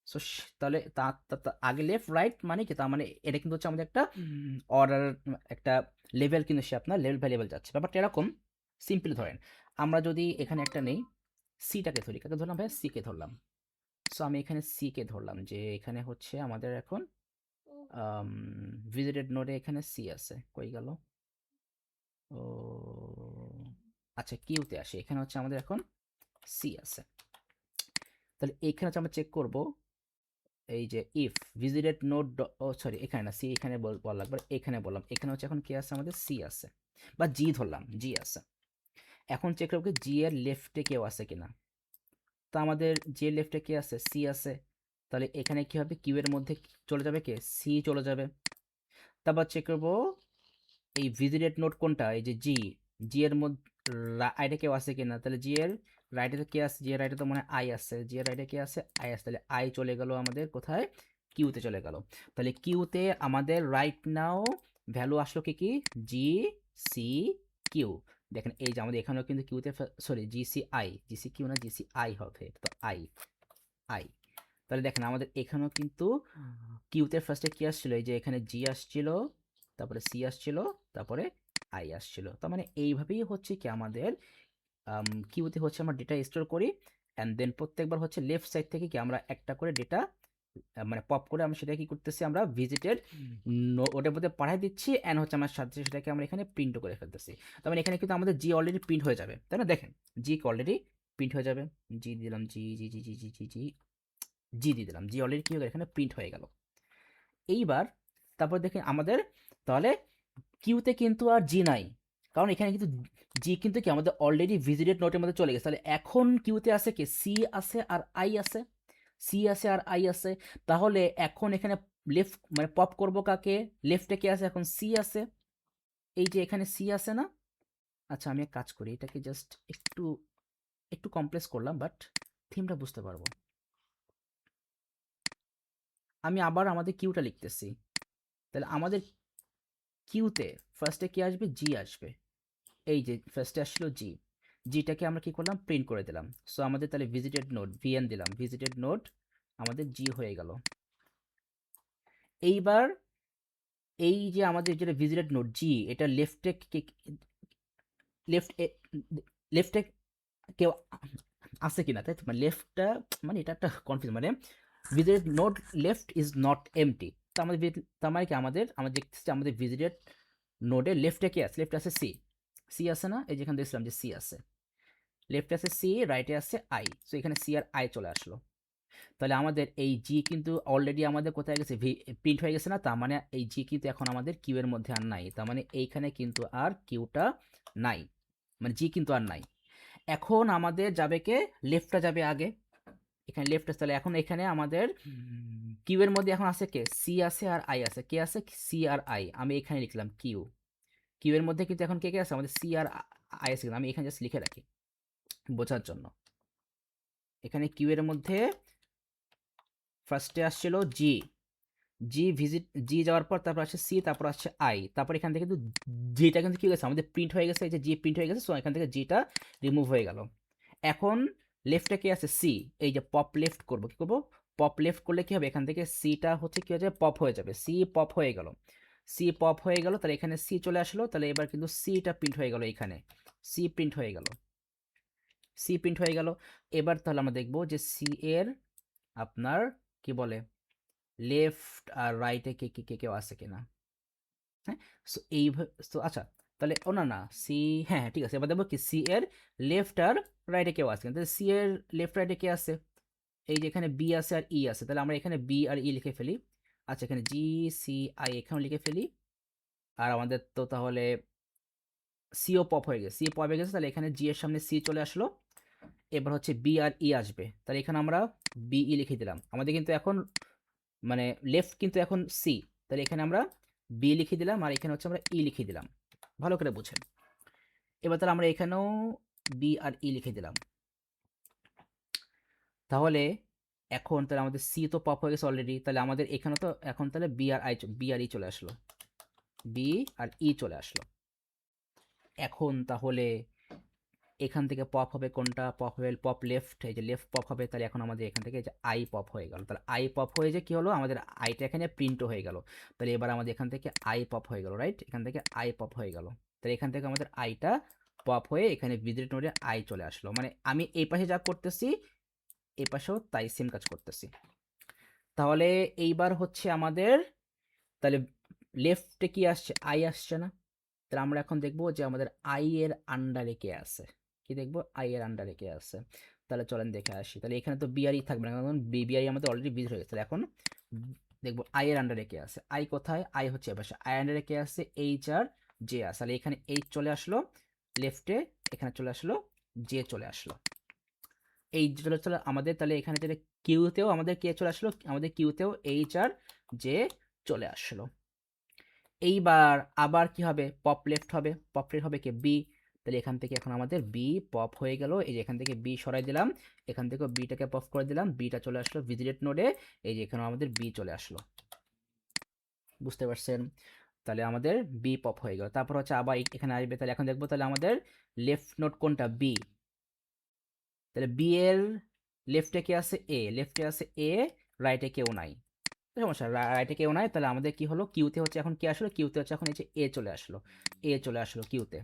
Speaker 1: সো তাহলে আগে লেফট রাইট মানে কি, তার মানে এটা কিন্তু হচ্ছে আমাদের একটা অর্ডার, একটা লেভেল কিন্তু সে আপনার লেভেল বাই লেভেল যাচ্ছে। ব্যাপারটা এরকম সিম্পলি ধরেন আমরা যদি এখানে একটা নেই, সিটাকে ধরি, কাকে ধরলাম ভাই, সিকে ধরলাম। সো আমি এখানে সিকে ধরলাম যে এখানে হচ্ছে আমাদের এখন ভিজিটেড নোডে এখানে সি আছে, কই গেল, ও আচ্ছা কিউতে আসে, এখানে হচ্ছে আমাদের এখন সি আছে। তাহলে এখানে হচ্ছে আমরা চেক করব এই যে if visited node, oh sorry এখানে না, সি এখানে বলা লাগবে, এখানে বললাম, এখানে হচ্ছে এখন কি আছে, আমাদের সি আছে বা জি ধরলাম, জি আছে। এখন চেক করবো জি এর লেফটে কেউ আছে কিনা, তো আমাদের জি এর লেফটে কে আছে, সি আছে, তাহলে এখানে কি হবে, কিউ এর মধ্যে চলে যাবে কে, সি চলে যাবে। তারপর চেক করবো এই ভিজিটেড নোড কোনটা, এই যে জি, জি এর মধ্যে রাইটে কেউ আছে কিনা, তাহলে জি এর রাইটে তো কে আছে, জি এর রাইটে তো মনে হয় আই আছে, জি এর রাইটে কে আছে, আই আছে, তাহলে আই চলে গেল আমাদের কোথায়, কিউতে চলে গেল। তাহলে কিউতে আমাদের রাইট নাও ভ্যালু আসলো কি কি, জি সি কিউ। দেখেন এই যে আমাদের এখানেও কিন্তু কিউতে, sorry GC I, GC Q না জিসি আই হবে, তো আই, আই। তাহলে দেখেন আমাদের এখানেও কিন্তু কিউতে ফার্স্টে কি আসছিল, এই যে এখানে জি আসছিল, তারপরে সি আসছিল, তারপরে আই আসছিল। তার মানে এইভাবেই হচ্ছে কি আমাদের কিউতে হচ্ছে আমরা ডেটা স্টোর করি, অ্যান্ড দেন প্রত্যেকবার হচ্ছে লেফট সাইড থেকে কি আমরা একটা করে ডেটা মানে পপ করে আমরা সেটা কি করতেছি, আমরা ভিজিটেড ওটার মধ্যে পাঠিয়ে দিচ্ছি, অ্যান্ড হচ্ছে আমার সাথে সেটাকে আমরা এখানে প্রিন্টও করে ফেলতেছি। তার মানে এখানে কিন্তু আমাদের জি অলরেডি প্রিন্ট হয়ে যাবে, তাই না? দেখেন জি অলরেডি প্রিন্ট হয়ে যাবে, জি দিলাম, জি জি জি জি জি জি জি জি দিয়ে দিলাম, জি অলরেডি কি হয়ে গেল, এখানে প্রিন্ট হয়ে গেল। এইবার তারপর দেখেন আমাদের তাহলে কিউতে কিন্তু আর জি নাই, কারণ এখানে কিন্তু জি কিন্তু কি আমাদের অলরেডি ভিজিটেড নোটের মধ্যে চলে গেছে। তাহলে এখন কিউতে আছে কি, সি আছে আর আই আছে, সি আছে আর আই আছে। তাহলে এখন এখানে লেফট মানে পপ করব কাকে, লেফটে কে আছে, এখন সি আছে, এই যে এখানে সি আছে না। আচ্ছা আমি এক কাজ করি, এটাকে জাস্ট একটু একটু কমপ্লেক্স করলাম, বাট থিমটা বুঝতে পারবো। আমি আবার আমাদের কিউটা লিখতেছি, তাহলে আমাদের কিউতে ফার্স্টে কি আসবে, জি আসবে, এই যে ফার্স্টে আসছিল জি, জিটাকে আমরা কি করলাম, প্রিন্ট করে দিলাম। সো আমাদের তাহলে ভিজিটেড নোড ভিএন দিলাম, ভিজিটেড নোড আমাদের জি হয়ে গেল। এইবার এই যে আমাদের যেটা ভিজিটেড নোড জি, এটা লেফটে লেফট লেফটে কেউ আছে কিনা, তাই তো? মানে লেফটটা মানে এটা একটা কনফিউজ, মানে visited node left is not empty. তো আমাদের তার মানে কি আমাদের আমরা দেখতেছি আমাদের ভিজিটেড নোডে লেফটে কে আছে, লেফটে আছে সি, সি আছে না, এই যেখানে দেখছিলাম যে সি আছে, লেফটে আছে সি, রাইটে আছে আই, সো এখানে সি আর আই চলে আসলো। তাহলে আমাদের এই জি কিন্তু অলরেডি আমাদের কোথায় গেছে, প্রিন্ট হয়ে গেছে না, তার মানে এই জি কিন্তু এখন আমাদের কিউ এর মধ্যে আর নাই, তার মানে এইখানে কিন্তু আর কিউটা নাই, মানে জি কিন্তু আর নাই। এখন আমাদের যাবে কে, লেফটটা যাবে আগে, এখানে লেফট আছে, তাহলে এখন এখানে আমাদের কিউ এর মধ্যে এখন আছে কে, সি আছে আর আই আছে, কে আছে, সি আর আই, আমি এখানে লিখলাম কিউ, কিউ এর মধ্যে কিন্তু এখন কে কে আছে, আমাদের সি আর আই আছে, আমি এখানে জাস্ট লিখে রাখি বোঝার জন্য। এখানে কিউ এর মধ্যে ফার্স্টে আসছিল জি, জি ভিজিট, জি যাওয়ার পর তারপর আসছে সি, তারপর আসছে আই, তারপর এখান থেকে কিন্তু জিটা কিন্তু কি হয়ে গেছে, আমাদের প্রিন্ট হয়ে গেছে, এই যে জি প্রিন্ট হয়ে গেছে, সো এখান থেকে জিটা রিমুভ হয়ে গেল। এখন লেফটে কি আছে, সি, এই যে পপ লেফট করবো, কি করবো, পপ লেফট করলে কি হবে, এখান থেকে সিটা হচ্ছে কি হয়ে যাবে, পপ হয়ে যাবে, সি পপ হয়ে গেল, সি পপ হয়ে গেল, তাহলে এখানে সি চলে আসলো, তাহলে এবার কিন্তু সিটা প্রিন্ট হয়ে গেল, এখানে সি প্রিন্ট হয়ে গেল, সি প্রিন্ট হয়ে গেল। এবার তাহলে আমরা দেখবো যে সি এর আপনার কি বলে লেফট আর রাইটে কে কে কেউ আছে কিনা। হ্যাঁ, সো এইভাবে, সো আচ্ছা তাহলে ও না না সি, হ্যাঁ হ্যাঁ ঠিক আছে, এবার দেখবো কি সি এর লেফট আর রাইটে কেউ আছে কিনা। তাহলে সি এর লেফট রাইটে কে আছে, এই যে এখানে বি আছে আর ই আছে, তাহলে আমরা এখানে বি আর ই লিখে ফেলি। আচ্ছা এখানে জি সি আই এখানেও লিখে ফেলি। আর আমাদের তো তাহলে সিও পপ হয়ে গেছে, সি পপ হয়ে গেছে, তাহলে এখানে জি এর সামনে সি চলে আসলো। এবার হচ্ছে বি আর ই আসবে, তাহলে এখানে আমরা বিই লিখে দিলাম। আমাদের কিন্তু এখন মানে লেফট কিন্তু এখন সি, তাহলে এখানে আমরা বি লিখে দিলাম, আর এখানে হচ্ছে আমরা ই লিখে দিলাম, ভালো করে বুঝেন। এবার তাহলে আমরা এখানেও বি আর ই লিখে দিলাম। তাহলে এখন তাহলে আমাদের সি তো পপ হয়ে গেছে অলরেডি, তাহলে আমাদের এখানে তো এখন তাহলে বি আর ই চলে আসলো, বি আর ই চলে আসলো। এখন তাহলে এখান থেকে পপ হবে কোনটা, পপ হবে পপ লেফট, এই যে লেফট পপ হবে, তাহলে এখন আমাদের এখান থেকে যে আই পপ হয়ে গেল, তাহলে আই পপ হয়ে যে কি হলো, আমাদের আইটা এখানে প্রিন্টও হয়ে গেল। তাহলে এবার আমাদের এখান থেকে আই পপ হয়ে গেল, রাইট, এখান থেকে আই পপ হয়ে গেল। তাহলে এখান থেকে আমাদের আইটা পপ হয়ে এখানে ভিজিট নোডে আই চলে আসলো, মানে আমি এই পাশে যা করতেছি এই পাশেও তাই সেম কাজ করতেছি। তাহলে এইবার হচ্ছে আমাদের তাহলে লেফটে কি আসছে, আই আসছে না। তাহলে আমরা এখন দেখবো যে আমাদের আই এর আন্ডারে কে আছে, কি দেখবো, আই এর আন্ডারে কে আছে। তাহলে চলেন দেখে আসি, তাহলে এখানে তো বিআরই থাকবে না, কারণ বিআই আমাদের অলরেডি বিজ হয়ে গেছে। তাহলে এখন দেখবো আই এর আন্ডারে কে আছে, আই কোথায়, আই হচ্ছে এপাশে, আই আন্ডারে কে আছে, এইচ আর জে আছে, তাহলে এখানে এইচ চলে আসলো লেফটে, এখানে চলে আসলো জে চলে আসলো। এই চলে চলে আমাদের, তাহলে এখানে যেটা কিউতেও আমাদের কে চলে আসলো, আমাদের কিউতেও এইচ আর জে চলে আসলো। এইবার আবার কি হবে, পপ লেফট হবে, পপ লেফট হবে কি বি, তাহলে এখান থেকে এখন আমাদের বি পপ হয়ে গেল, এই যে এখান থেকে বি সরাই দিলাম, এখান থেকে বিটাকে পপ করে দিলাম, বিটা চলে আসলো ভিজিটেড নোডে, এই যে এখানে আমাদের বি চলে আসলো, বুঝতে পারছেন? তাহলে আমাদের বি পপ হয়ে গেল। তারপর হচ্ছে আবার এখানে আসবে, তাহলে এখন দেখবো তাহলে আমাদের লেফট নোড কোনটা, বি, তাহলে বি এর লেফটে কে আছে এ, লেফটে আছে এ, রাইটে কেউ নাই, সমস্যা রাইটে কেউ নাই, তাহলে আমাদের কি হলো, কিউতে হচ্ছে এখন কি আসলো, কিউতে হচ্ছে এখন এই যে এ চলে আসলো, এ চলে আসলো কিউতে,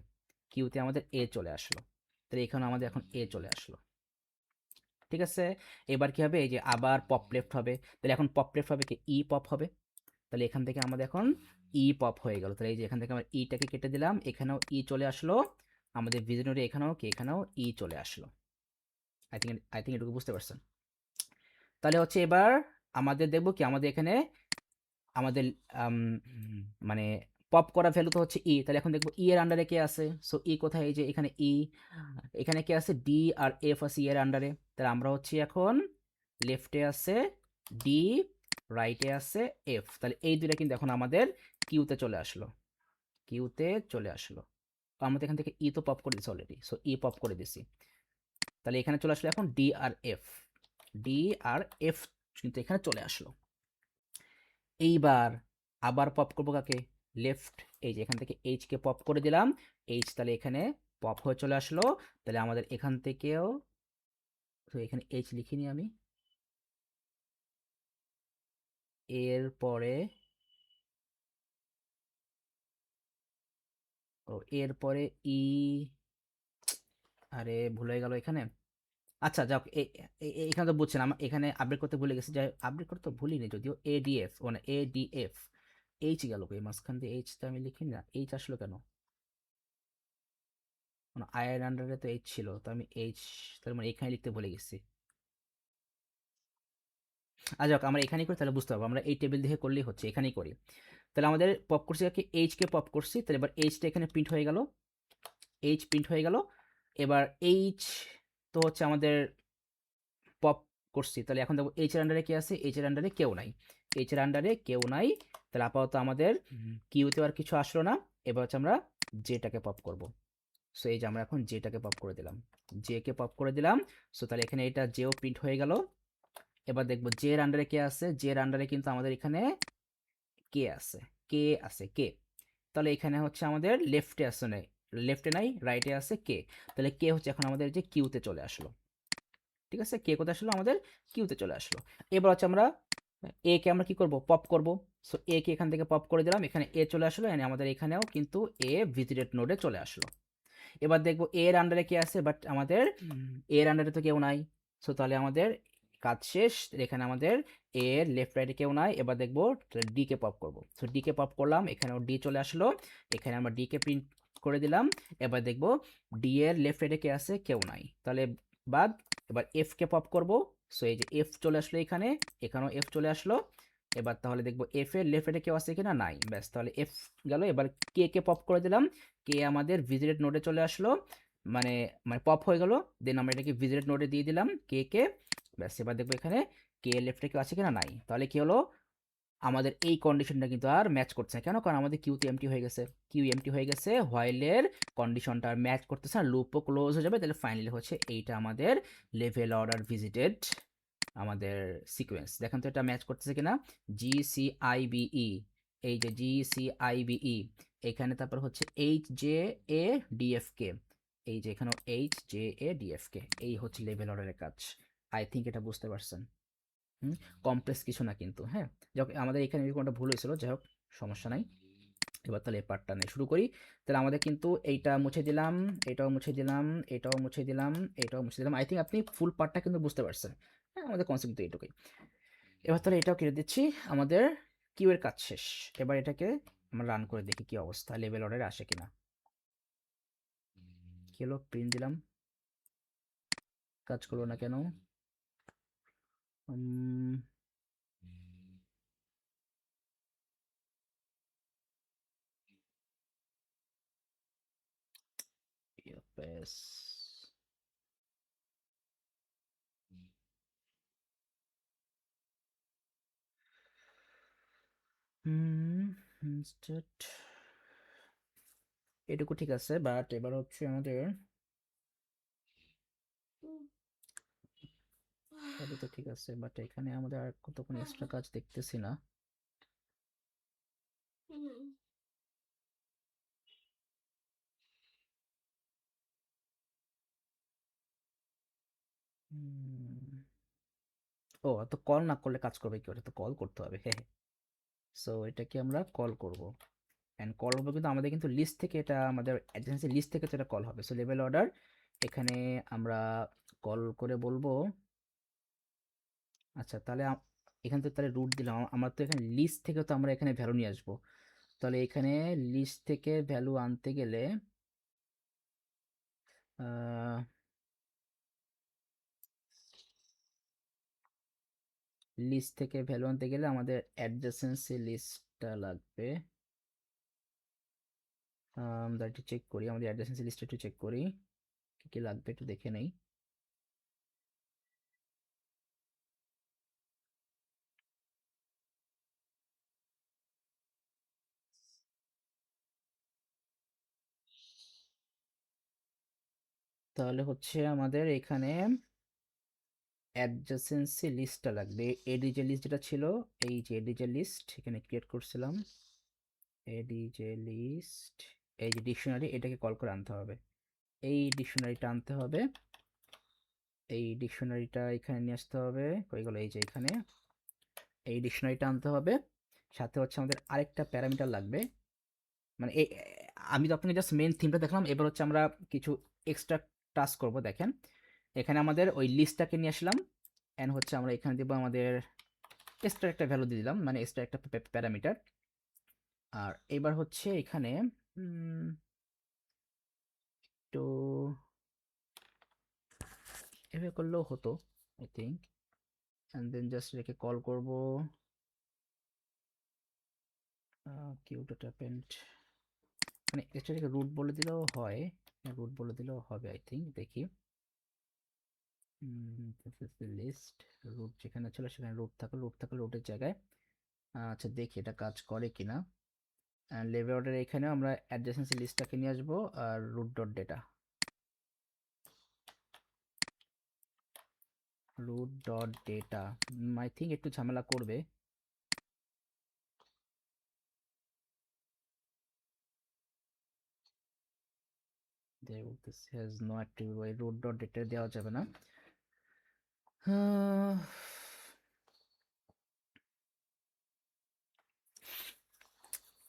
Speaker 1: কিউতে আমাদের এ চলে আসলো, তাহলে এখানে আমাদের এখন এ চলে আসলো, ঠিক আছে? এবার কি হবে, এই যে আবার পপ লেফট হবে, তাহলে এখন পপ লেফট হবে কি ই পপ হবে, তাহলে এখান থেকে আমাদের এখন ই পপ হয়ে গেল, তাহলে এই যে এখান থেকে আমরা ইটাকে কেটে দিলাম, এখানেও ই চলে আসলো, আমাদের ভিজনরি এখানেও কি, এখানেও ই চলে আসলো। আই থিঙ্ক এটুকু বুঝতে পারছেন। তাহলে হচ্ছে এবার আমাদের দেখবো কি, আমাদের এখানে আমাদের আম, মানে পপ করা ভ্যালু তো হচ্ছে ই, তাহলে এখন দেখবো ই এর আন্ডারে কে আছে, সো ই কোথায়, এই যে এখানে ই, এখানে কে আছে ডি আর এফ আছে ই এর আন্ডারে, তাহলে আমরা হচ্ছে এখন লেফটে আছে ডি, রাইটে আছে এফ, তাহলে এই দুইটা কিন্তু এখন আমাদের কিউতে চলে আসলো, কিউতে চলে আসলো, তো আমরা তো এখান থেকে ই তো পপ করে দিছি অলরেডি, সো ই পপ করে দিছি, তাহলে এখানে চলে আসলো এখন ডি আর এফ, ডি আর এফ কিন্তু এখানে চলে আসলো। এইবার আবার পপ করবো কাকে, লেফট, এই যে এখান থেকে এইচ কে পপ করে দিলাম, এইচ তাহলে এখানে পপ হয়ে চলে আসলো, তাহলে আমাদের এখান থেকেও, তো এখানে এইচ লিখিনি আমি, এর পরে, ও এর পরে ই, আরে ভুলে গেল এখানে, আচ্ছা যাক এখানে তো বুঝছেন, আমার এখানে আপডেট করতে ভুলে গেছি, যাই আপডেট করতে তো ভুলিনি যদিও, এডিএফ মানে এডিএফ, এইচ গেল কই মাঝখান দিয়ে, এইচ তো আমি লিখি না, এইচ আসলো কেন, মানে আয়ের আন্ডারে তো এইচ ছিল, তো আমি এইচ তার মানে এখানে লিখতে ভুলে গেছি। আচ্ছা যাক, আমরা এখানেই করি তাহলে বুঝতে পারবো, আমরা এই টেবিল দেখে করলেই হচ্ছে, এখানেই করি। তাহলে আমাদের পপ করছি কি, এইচ কে পপ করছি, তাহলে এবার এইচটা এখানে প্রিন্ট হয়ে গেল, এইচ প্রিন্ট হয়ে গেল, এবার এইচ তো হচ্ছে আমাদের পপ করছি, তাহলে এখন দেখো এইচ এর আন্ডারে কি আছে, এইচ এর আন্ডারে কেউ নাই, এইচ এর আন্ডারে কেউ নাই, তাহলে আপাতত আমাদের কিউতে আর কিছু আসলো না, এবার হচ্ছে আমরা জেটাকে পপ করব, সো এই যে আমরা এখন জেটাকে পপ করে দিলাম, জে কে পপ করে দিলাম, সো তাহলে এখানে এটা জেও প্রিন্ট হয়ে গেল। এবার দেখবো জে এর আন্ডারে কে আছে, জে এর আন্ডারে কিন্তু আমাদের এখানে কে আছে, কে আছে কে, তাহলে এখানে হচ্ছে আমাদের লেফটে আছে নাই, লেফটে নাই রাইটে আছে কে, তাহলে কে হচ্ছে এখন আমাদের যে কিউতে চলে আসলো, ঠিক আছে, কে কোথায় আসলো, আমাদের কিউতে চলে আসলো। এবার হচ্ছে আমরা এ কে আমরা কি করব, পপ করব, সো এ কে এখান থেকে পপ করে দিলাম, এখানে এ চলে আসলো, এখানে আমাদের এখানেও কিন্তু এ ভিজিটেড নোডে চলে আসলো। এবার দেখবো এর আন্ডারে কে আছে, বাট আমাদের এর আন্ডারে তো কেউ নাই, সো তাহলে আমাদের কাজ শেষ, এখানে আমাদের এর লেফট রাইটে কেউ নাই, এবার দেখবো ডি কে পপ করব, সো ডি কে পপ করলাম, এখানেও ডি চলে আসলো, এখানে আমরা ডি কে প্রিন্ট করে দিলাম, এবার দেখবো ডি এর লেফট রাইটে কে আছে, কেউ নাই, তাহলে বাদ, এবার এফ কে পপ করব, সো এই যে এফ চলে আসলো এখানে, এখানেও এফ চলে আসলো, এবার তাহলে দেখবো এফ এর লেফট রাইটে কেউ আছে কিনা, নাই, ব্যাস তাহলে এফ গেল, এবার কে কে পপ করে দিলাম, কে আমাদের ভিজিটেড নোডে চলে আসলো, মানে মানে পপ হয়ে গেল, দেন আমরা এটাকে ভিজিটেড নোডে দিয়ে দিলাম কে কে, ব্যাস এবার দেখবো এখানে কে লেফটে কেউ আছে কিনা, নাই, তাহলে কি হলো, আমাদের এই কন্ডিশনটা কিন্তু আর ম্যাচ করছে না, কেন, কারণ আমাদের কিউতে এমটি হয়ে গেছে, কিউ এমটি হয়ে গেছে, হোয়াইলের কন্ডিশনটা আর ম্যাচ করতেছে না, লুপও ক্লোজ হয়ে যাবে, তাহলে ফাইনালি হচ্ছে এইটা আমাদের লেভেল অর্ডার ভিজিটেড আমাদের সিকোয়েন্স, দেখেন তো এটা ম্যাচ করতেছে কিনা, জিসিআইবিই, এই যে জিসিআইবিই, এখানে তারপর হচ্ছে এইচ জে এ ডিএফকে, এই যে এখানেও এইচ জে এ ডিএফকে, এই হচ্ছে লেভেল অর্ডারের কাজ। আই থিঙ্ক এটা বুঝতে পারছেন। হুম, কমপ্লেক্স কিছু না কিন্তু, হ্যাঁ, যাক আমাদের এখানে কোনটা ভুল হয়েছিল, যাই হোক সমস্যা নাই। এবার তাহলে এই পার্টটা নিয়ে শুরু করি, তাহলে আমাদের কিন্তু এইটা মুছে দিলাম, এটাও মুছে দিলাম, এটাও মুছে দিলাম, এটাও মুছে দিলাম, আই থিঙ্ক আপনি ফুল পার্টটা কিন্তু বুঝতে পারছেন, হ্যাঁ, আমাদের কনসেপ্ট তো এইটুকুই। এবার তাহলে এটাও কেটে দিচ্ছি, আমাদের কিউ এর কাজ শেষ, এবার এটাকে আমরা রান করে দেখি কি অবস্থা, লেভেল অর্ডারে আসে কিনা, কি হলো, প্রিন্ট দিলাম, কাজ করলো না কেন, উম, ব্যাস, ইনস্টেড এটুকু ঠিক আছে, বাট এবার হচ্ছে আমাদের সবই তো ঠিক আছে, বাট এখানে আমাদের আর কতক্ষণ এক্সট্রা কাজ দেখতেছি না। ও তো কল না করলে কাজ করবে কি, ওটা তো কল করতে হবে। হ্যাঁ, সো এটাকে আমরা কল করব। অ্যান্ড কল হবে কিন্তু আমাদের কিন্তু লিস্ট থেকে, এটা আমাদের অ্যাডজেন্সি লিস্ট থেকে তো এটা কল হবে। সো লেভেল অর্ডার এখানে আমরা কল করে বলবো, আচ্ছা তাহলে এখান থেকে তাহলে রুট দিলাম, আমরা তো এখানে লিস্ট থেকে তো আমরা এখানে ভ্যালু নিয়ে আসবো। তাহলে এখানে লিস্ট থেকে ভ্যালু আনতে গেলে লিস্ট থেকে ভ্যালু আনতে গেলে আমাদের অ্যাডজেসেন্সি লিস্টটা লাগবে। আমরা একটু চেক করি, আমাদের অ্যাডজেসেন্সি লিস্ট একটু চেক করি কি কি লাগবে, একটু দেখে নেই। তাহলে হচ্ছে আমাদের এখানে অ্যাডজাসেন্সি লিস্টটা লাগবে। এডিজে লিস্ট যেটা ছিল, এই যে এডিজে লিস্ট এখানে ক্রিয়েট করছিলাম, এডিজে লিস্ট, এই যে ডিকশনারি, এটাকে কল করে আনতে হবে। এই ডিকশনারিটা আনতে হবে, এই ডিকশনারিটা এখানে নিয়ে আসতে হবে। কই গেল, এই যে এখানে এই ডিকশনারিটা আনতে হবে। সাথে হচ্ছে আমাদের আরেকটা প্যারামিটার লাগবে, মানে এই আমি তো আপনাকে জাস্ট মেন থিমটা দেখলাম, এবার হচ্ছে আমরা কিছু এক্সট্রা টাস্ক করব। দেখেন এখানে আমাদের ওই লিস্টটাকে নিয়ে আসলাম, এন্ড হচ্ছে আমরা এখানে দেবো আমাদের এক্সট্রা একটা ভ্যালু দিয়ে দিলাম, মানে এক্সট্রা একটা প্যারামিটার। আর এবার হচ্ছে এখানে তো এভাবে করলেও হতো I think, and then just এটাকে কল করব কিউ ডট অ্যাপেন্ড, মানে এটাকে রুট বলে দিলেও হয়, রুট বলে দিলেও হবে আই থিঙ্ক। দেখি লিস্ট, রুট যেখানে ছিল সেখানে রুট থাকলে রুটের জায়গায়। আচ্ছা দেখি এটা কাজ করে কিনা। লেভেল অর্ডার এখানেও আমরা অ্যাডজেসেন্সি লিস্টটাকে নিয়ে আসবো, আর root dot data, root dot data I think একটু ঝামেলা করবে। Has no active, root dot data দেওয়া যাবে না।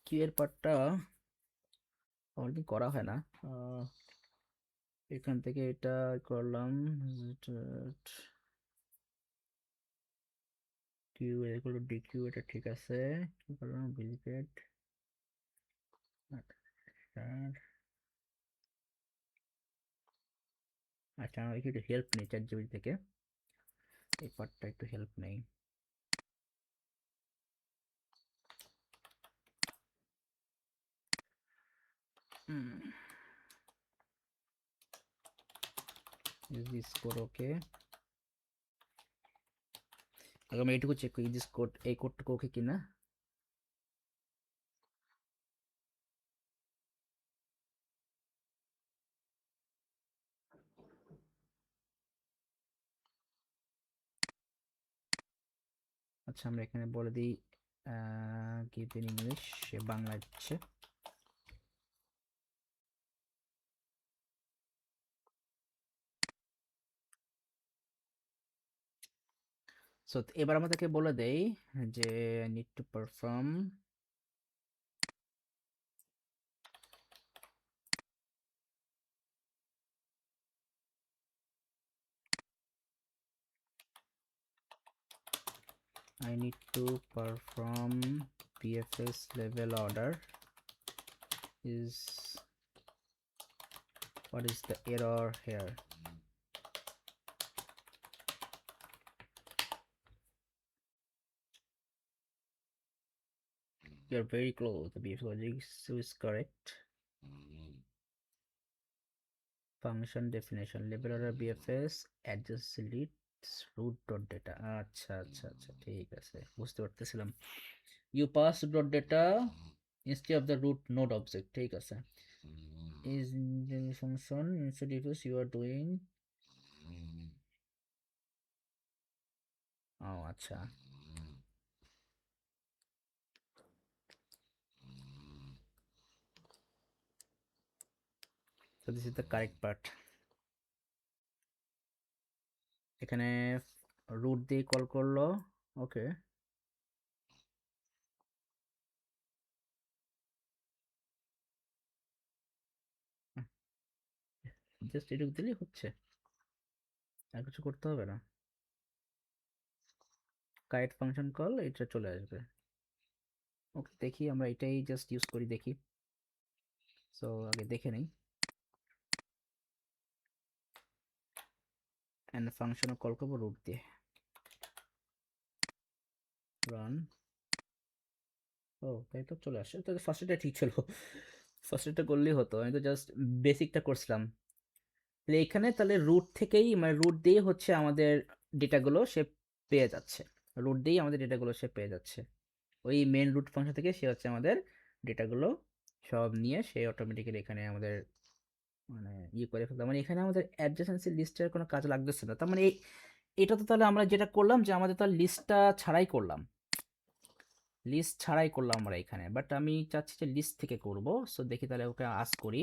Speaker 1: কিউ এর পার্টটা অনেকদিন করা হয় না। এখান থেকে এটা করলাম, কিউ এগুলো ডিকিউ, এটা ঠিক আছে। কি করলাম, ভিজিটেড, আচ্ছা আমি একটু হেল্প নিই চ্যাট জিপিটি থেকে, এই পার্টটা একটু হেল্প নেই। দিস কোড ওকে, আগে আমি এইটুকু চেক করি দিস কোড, এই কোডটুকু ওকে কিনা। আচ্ছা আমরা এখানে বলে দিই গিভ ইন ইংলিশ, সে বাংলা দিচ্ছে। সো এবার আমাদেরকে বলে দেই যে need to perform I need to perform PFS level order is, what is the error here? You're very close, the BFS logic is correct. Function definition, level order BFS, adjust delete root dot data, আচ্ছা আচ্ছা আচ্ছা, ঠিক আছে, বুঝতে পারতেছিলাম। You pass dot data instead of the root node object, ঠিক আছে। Is the function instead of you are doing, ও আচ্ছা, so this is the correct part। এখানে root দিয়ে কল করলো, ওকে, জাস্ট এটুকু দিলেই হচ্ছে, আর কিছু করতে হবে না। কাইট ফাংশন কল, এটা চলে আসবে। ওকে, দেখি আমরা এটাই জাস্ট ইউজ করি, দেখি। সো আগে দেখে নেই, এন্ড ফাংশন কল করবো রুট দিয়ে, রান। ও তাই তো চলে আসে, তো ফার্স্ট এটা ঠিক ছিল, ফার্স্ট এটা করলেই হতো, আমি তো জাস্ট বেসিকটা করছিলাম। তাহলে এখানে তাহলে রুট থেকেই, মানে রুট দিয়েই হচ্ছে আমাদের ডেটাগুলো সে পেয়ে যাচ্ছে, রুট দিয়েই আমাদের ডেটাগুলো সে পেয়ে যাচ্ছে, ওই মেন রুট ফাংশন থেকে সে হচ্ছে আমাদের ডেটাগুলো সব নিয়ে সে অটোমেটিক্যালি এখানে আমাদের মানে ইয়ে করে ফেলতে, মানে এখানে আমাদের অ্যাডজেসেন্সি লিস্টের কোনো কাজ লাগতেছে না। তার মানে এটা তো তাহলে আমরা যেটা করলাম যে আমাদের তাহলে লিস্টটা ছাড়াই করলাম, লিস্ট ছাড়াই করলাম আমরা এখানে, বাট আমি চাচ্ছি যে লিস্ট থেকে করব। সো দেখি তাহলে ওকে আস করি,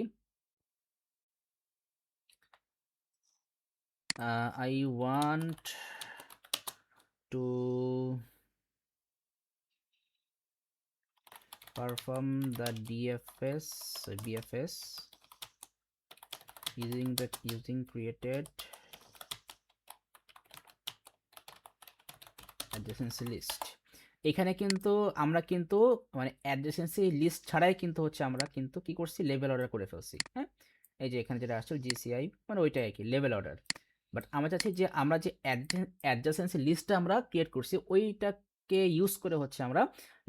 Speaker 1: I want to perform the DFS using created adjacency list। এখানে কিন্তু আমরা কিন্তু মানে অ্যাডজেসেন্সি লিস্ট ছাড়াই কিন্তু হচ্ছে আমরা কিন্তু কি করছি, লেভেল অর্ডার করে ফেলছি, হ্যাঁ। এই যে এখানে যেটা আসছে জিসিআই, মানে ওইটাই আর কি লেভেল অর্ডার। বাট আমরা চাচ্ছি যে আমরা যে অ্যাডজেসেন্সি লিস্টটা আমরা ক্রিয়েট করছি ওইটাকে ইউজ করে হচ্ছে আমরা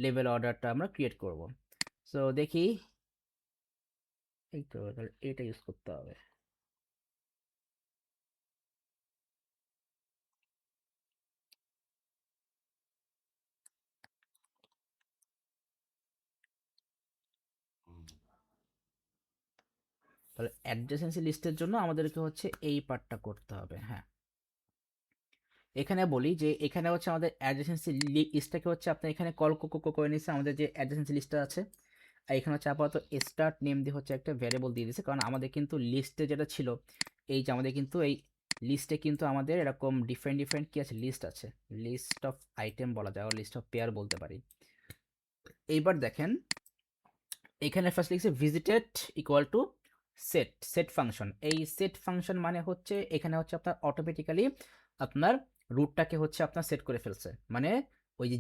Speaker 1: লেভেল অর্ডারটা আমরা ক্রিয়েট করব। সো দেখি, এই তো তাহলে এটা ইউজ করতে হবে। তাহলে অ্যাডজেসেন্সি লিস্টের জন্য আমাদেরকে হচ্ছে এই পার্টটা করতে হবে, হ্যাঁ। এখানে বলি যে এখানে হচ্ছে আমাদের অ্যাডজেসেন্সি লিস্টটাকে হচ্ছে আপনার এখানে কল করে নিচ্ছে আমাদের যে অ্যাডজেসেন্সি লিস্টটা আছে, আর এখানে হচ্ছে আপাতত স্টার্ট নেম দিয়ে হচ্ছে একটা ভ্যারিয়েবল দিয়ে দিয়েছে, কারণ আমাদের কিন্তু লিস্টে যেটা ছিল, এই যে আমাদের কিন্তু এই লিস্টে কিন্তু আমাদের এরকম ডিফারেন্ট ডিফারেন্ট কি আছে, লিস্ট আছে, লিস্ট অফ আইটেম বলা যায়, লিস্ট অফ পেয়ার বলতে পারি। এইবার দেখেন এখানে ফার্স্ট লিখছে visited equal to set function. এই সেট ফাংশন মানে হচ্ছে এখানে হচ্ছে আপনার অটোমেটিক্যালি আপনার রুটটাকে হচ্ছে আপনার সেট করে ফেলছে, মানে ওই যে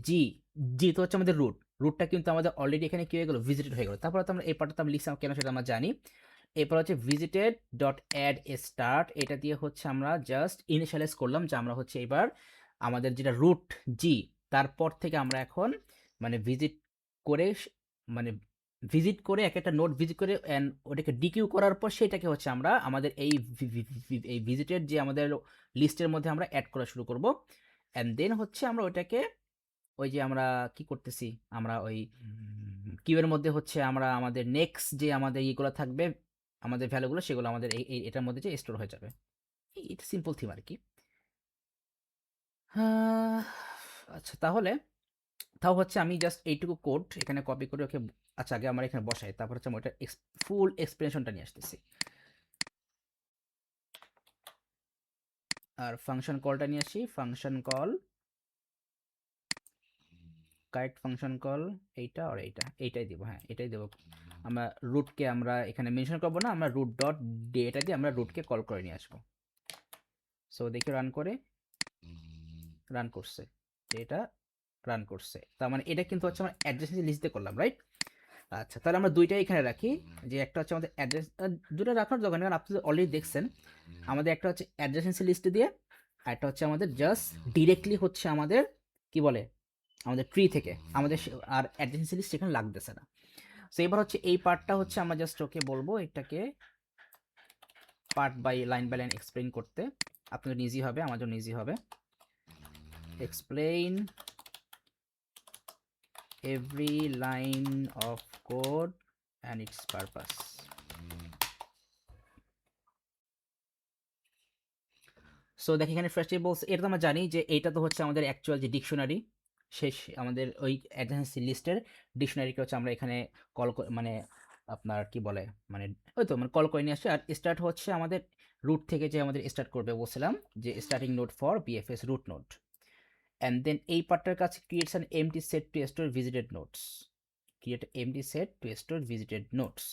Speaker 1: জি তো হচ্ছে আমাদের রুটটা কিন্তু আমাদের অলরেডি এখানে কি হয়ে গেল, ভিজিটেড হয়ে গেল। তারপর তো আমরা এই পার্টটা লিখছিলাম কেন সেটা আমরা জানি। এরপর হচ্ছে ভিজিটেড ডট অ্যাড স্টার্ট, এটা দিয়ে হচ্ছে আমরা জাস্ট ইনিশিয়ালাইজ করলাম যে আমরা হচ্ছে এবার আমাদের যেটা রুট জি, তারপর থেকে আমরা এখন মানে করে মানে ভিজিট করে এক একটা নোট ভিজিট করে অ্যান্ড ওটাকে ডিকিউ করার পর সেটাকে হচ্ছে আমরা আমাদের এই ভিজিটের যে আমাদের লিস্টের মধ্যে আমরা অ্যাড করা শুরু করব। অ্যান্ড দেন হচ্ছে আমরা ওইটাকে ওই যে আমরা কি করতেছি, আমরা ওই কিউয়ের মধ্যে হচ্ছে আমরা আমাদের নেক্সট যে আমাদের ইয়েগুলো থাকবে, আমাদের ভ্যালুগুলো, সেগুলো আমাদের এটার মধ্যে যে স্টোর হয়ে যাবে। এটা সিম্পল থিম আর কি। আচ্ছা তাহলে তাও হচ্ছে আমি জাস্ট এইটুকু কোড এখানে কপি করে ওকে, আচ্ছা আগে আমার এখানে বসাই, তারপর হচ্ছে আমি ওটা ফুল এক্সপ্লেনেশনটা নিয়ে আসতেছি। আর ফাংশন কলটা নিয়ে আসি, function call correct function call এইটা আর এইটাই দিব, হ্যাঁ এটাই দেবো। আমরা রুটকে আমরা এখানে মেনশন করবো না, আমরা রুট ডট ডেটা দিয়ে আমরা রুটকে কল করে নিয়ে আসবো। সো দেখি রান করে, রান করছে, এটা রান করছে, তার মানে এটা কিন্তু হচ্ছে আমরা অ্যাড্রেসেন্সি লিস্টে করলাম, রাইট। আচ্ছা তাহলে আমরা দুইটাই এখানে রাখি, যে একটা হচ্ছে আমাদের অ্যাড্রেস, দুটো রাখার দরকার নেই কারণ আপনি অলরেডি দেখছেন আমাদের একটা হচ্ছে অ্যাড্রেসেন্সি লিস্টে দিয়ে, আর একটা হচ্ছে আমাদের জাস্ট ডিরেক্টলি হচ্ছে আমাদের কি বলে আমাদের ট্রি থেকে আমাদের আর অ্যাড্রেসেন্সি লিস্ট এখানে লাগতেছে না। সো এবার হচ্ছে এই পার্টটা হচ্ছে আমরা জাস্ট ওকে বলবো এটাকে পার্ট বাই লাইন এক্সপ্লেইন করতে, আপনাদের ইজি হবে, আমার জন্য ইজি হবে। explain every line of code and its purpose. So দেখি এখানে ফার্স্টে বলছে, এটা তো আমরা জানি যে এটা তো হচ্ছে আমাদের অ্যাকচুয়াল যে ডিকশনারি, শেষ আমাদের ওই অ্যাডভান্স লিস্টের ডিকশনারিকে হচ্ছে আমরা এখানে কল মানে আপনার কি বলে মানে ওই তো মানে কল করে নিয়ে আসছে। আর স্টার্ট হচ্ছে আমাদের রুট থেকে যে আমাদের স্টার্ট করবে বলছিলাম যে starting node for BFS root node, and then এই পার্টটার কাছে creates an empty set to store visited nodes, create an empty set to store visited nodes,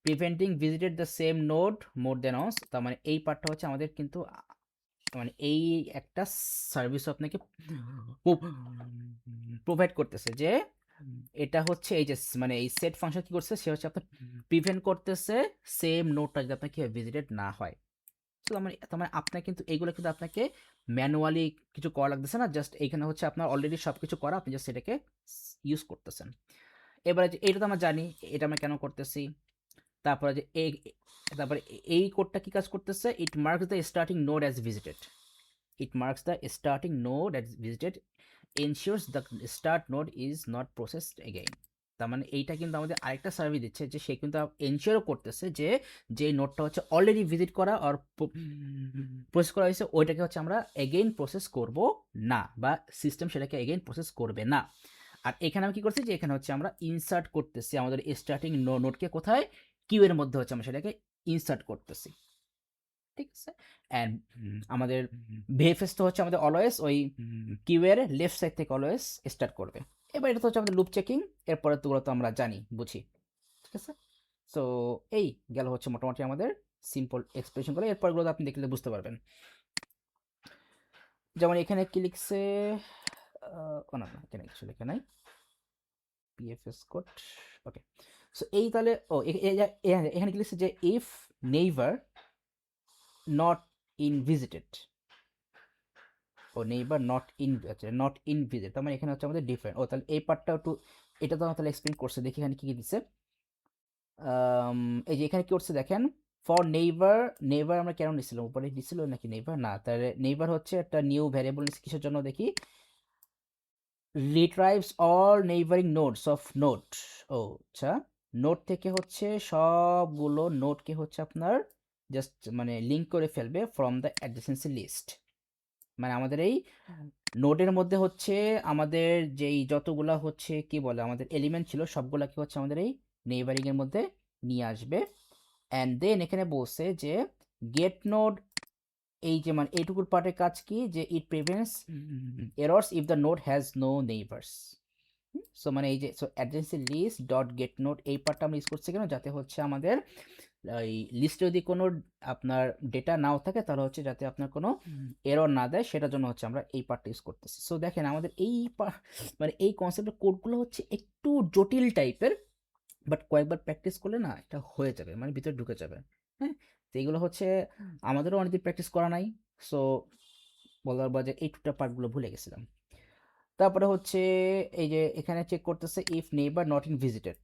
Speaker 1: preventing visited the same node more than once। তার মানে এই পার্টটা হচ্ছে আমাদের কিন্তু মানে এই একটা সার্ভিস আপনাকে প্রোভাইড করতেছে যে এটা হচ্ছে এই যে মানে এই সেট ফাংশন কি করছে, সে হচ্ছে আপনার প্রিভেন্ট করতেছে সেম নোডটা যদি আপনার কি ভিজিটেড না হয়। তো তার মানে আপনার কিন্তু এইগুলো কিন্তু আপনাকে ম্যানুয়ালি কিছু করা লাগতেছে না, জাস্ট এইখানে হচ্ছে আপনার অলরেডি সব কিছু করা, আপনি জাস্ট সেটাকে ইউজ করতেছেন। এবারে যে এটা তো আমরা জানি এটা আমরা কেন করতেছি। তারপরে যে তারপরে এই কোডটা কি কাজ করতেছে, it marks the starting node as visited, it marks the starting node as visited, ensures the start node is not processed again। তার মানে এইটা কিন্তু আমাদের আরেকটা সার্ভিস দিচ্ছে যে সে কিন্তু এনশিওরও করতেছে যে যে নোডটা হচ্ছে অলরেডি ভিজিট করা আর প্রসেস করা হয়েছে ওইটাকে হচ্ছে আমরা এগেইন প্রসেস করব না, বা সিস্টেম সেটাকে এগেইন প্রসেস করবে না। আর এখানে আমি কি করছি যে এখানে হচ্ছে আমরা ইনসার্ট করতেছি আমাদের স্টার্টিং নোডকে কোথায়, কিউ এর মধ্যে হচ্ছে আমরা সেটাকে ইনসার্ট করতেছি, ঠিক আছে। অ্যান্ড আমাদের ভিএফএস তো হচ্ছে আমাদের অলওয়েজ ওই কিউ এর লেফট সাইড থেকে অলওয়েজ স্টার্ট করবে। এবার এটা তো হচ্ছে আমাদের লুপ চেকিং, এরপরে তোগুলো তো আমরা জানি বুঝি, ঠিক আছে। সো এই গেল হচ্ছে মোটামুটি আমাদের সিম্পল এক্সপ্রেশনগুলো, এরপরগুলো আপনি দেখলে বুঝতে পারবেন। যেমন এখানে কি লিখছে, না না এখানে কিছু লেখা নাই, পিএফএস কোড, ওকে। সো এই তাহলে এখানে কি লিখছে যে if neighbour not in visited, oh neighbour not in, আচ্ছা নট ইন ভিজিট, তার মানে এখানে হচ্ছে আমাদের ডিফারেন্ট। ও তাহলে এই পার্টটা একটু, এটা তো তাহলে এক্সপ্লেন করছে, দেখি এখানে কি কি দিচ্ছে। এই যে এখানে কি করছে দেখেন, ফর নেইবার, নেইবার আমরা কেন নিছিলাম, উপরে দিছিল নাকি নেইবার, না তাহলে নেইবার হচ্ছে একটা নিউ ভ্যারিয়েবল নিচ্ছে কিসের জন্য দেখি, retrieves all neighbouring nodes of node. ও আচ্ছা, নোড থেকে হচ্ছে সবগুলো নোডকে হচ্ছে আপনার জাস্ট মানে লিঙ্ক করে ফেলবে ফ্রম দ্য অ্যাডজেসেন্সি লিস্ট। মানে আমাদের এই নোডের মধ্যে হচ্ছে আমাদের যেই যতগুলা হচ্ছে কি বলে আমাদের এলিমেন্ট ছিল সবগুলাকে হচ্ছে আমাদের এই নেইবারিং এর মধ্যে নিয়ে আসবে। অ্যান্ড দেন এখানে বলছে যে গেট নোড, এই যে মানে এইটুকুর পার্টের কাজ কি, যে it prevents errors if the node has no neighbours. So মানে এই যে so adjacency list dot get node এই পার্টটা আমরা ইউজ করছি কেন, যাতে হচ্ছে আমাদের এই লিস্টে যদি কোনো আপনার ডেটা নাও থাকে তাহলে হচ্ছে যাতে আপনার কোনো এরর না দেয়, সেটার জন্য হচ্ছে আমরা এই পার্টটা ইউজ করতেছি। সো দেখেন আমাদের এই মানে এই কনসেপ্টের কোডগুলো হচ্ছে একটু জটিল টাইপের, বাট কয়েকবার প্র্যাকটিস করলে না এটা হয়ে যাবে, মানে ভিতরে ঢুকে যাবে। হ্যাঁ, তো এইগুলো হচ্ছে আমাদেরও অনেকদিন প্র্যাকটিস করা নাই, সো বলার বা যে এই টুকটা পার্টগুলো ভুলে গেছিলাম। তারপরে হচ্ছে এই যে এখানে চেক করতেছে if neighbour not in visited,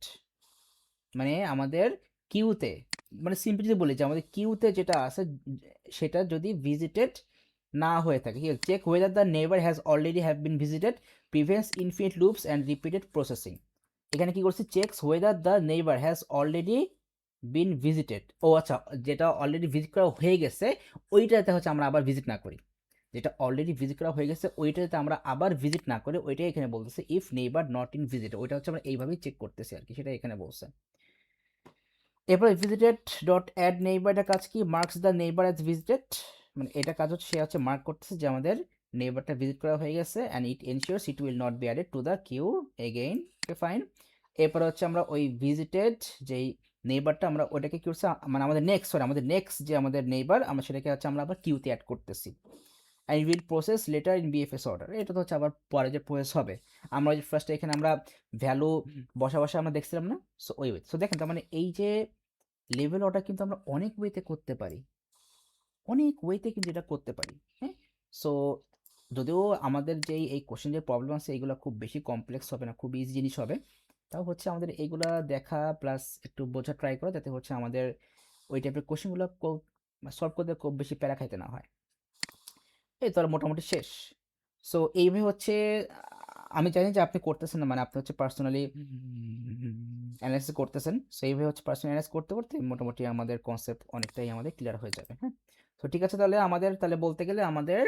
Speaker 1: মানে আমাদের কিউতে, মানে সিম্পলি যদি বলি যে আমাদের কিউতে যেটা আছে সেটা যদি ভিজিটেড না হয়ে থাকে, কি check whether the neighbour has already have been visited, prevents infinite loops and repeated processing. এখানে কি করছি, checks whether the neighbour has already been visited, ও আচ্ছা যেটা অলরেডি ভিজিট করা হয়ে গেছে ওইটাতে হচ্ছে আমরা আবার ভিজিট না করি, যেটা অলরেডি ভিজিট করা হয়ে গেছে ওইটাতে আমরা আবার ভিজিট না করে, ওইটাই এখানে বলতেছে if neighbour not in visit, ওইটা হচ্ছে আমরা এইভাবেই চেক করতেছি আর কি, সেটা এখানে বলছে। এরপরে ভিজিটেড ডট অ্যাড নেইবারটা কাজ কি, marks the neighbour as visited, মানে এটা কাজ হচ্ছে সে হচ্ছে মার্ক করতেছে যে আমাদের নেইবারটা ভিজিট করা হয়ে গেছে, and it ensures it will not be added to the queue again. Okay fine. এরপরে হচ্ছে আমরা ওই ভিজিটেড যেই নেইবারটা আমরা ওটাকে কি করছি, মানে আমাদের নেক্সট যে আমাদের নেইবার আমরা সেটাকে হচ্ছে আমরা আবার কিউতে অ্যাড করতেছি, and will process letter in BFS order, এটা তো হচ্ছে আবার পরে যে প্রসেস হবে। আমরা যে ফার্স্টে এখানে আমরা ভ্যালু বসা আমরা দেখছিলাম না, সো ওই ওয়ে। সো দেখেন তার মানে এই যে লেভেল অর্ডার কিন্তু আমরা অনেক ওয়েতে করতে পারি, অনেক ওয়েতে কিন্তু এটা করতে পারি। হ্যাঁ, সো যদিও আমাদের যেই এই কোশ্চেন যে প্রবলেম আছে এইগুলো খুব বেশি কমপ্লেক্স হবে না, খুব ইজি জিনিস হবে, তাও হচ্ছে আমাদের এইগুলা দেখা প্লাস একটু বোঝা ট্রাই করা, যাতে হচ্ছে আমাদের ওই টাইপের কোশ্চেনগুলো সলভ করতে খুব বেশি প্যারা খাইতে না হয়। এই তো আর মোটামুটি শেষ। সো এইভাবে হচ্ছে আমি জানি যে আপনি করতেছেন না, মানে আপনি হচ্ছে পার্সোনালি অ্যানালাইসিস করতেছেন। সো এইভাবে হচ্ছে পার্সোনাল অ্যানালাইসিস করতে করতে মোটামুটি আমাদের কনসেপ্ট অনেকটাই আমাদের ক্লিয়ার হয়ে যাবে। হ্যাঁ, তো ঠিক আছে, তাহলে আমাদের তাহলে বলতে গেলে আমাদের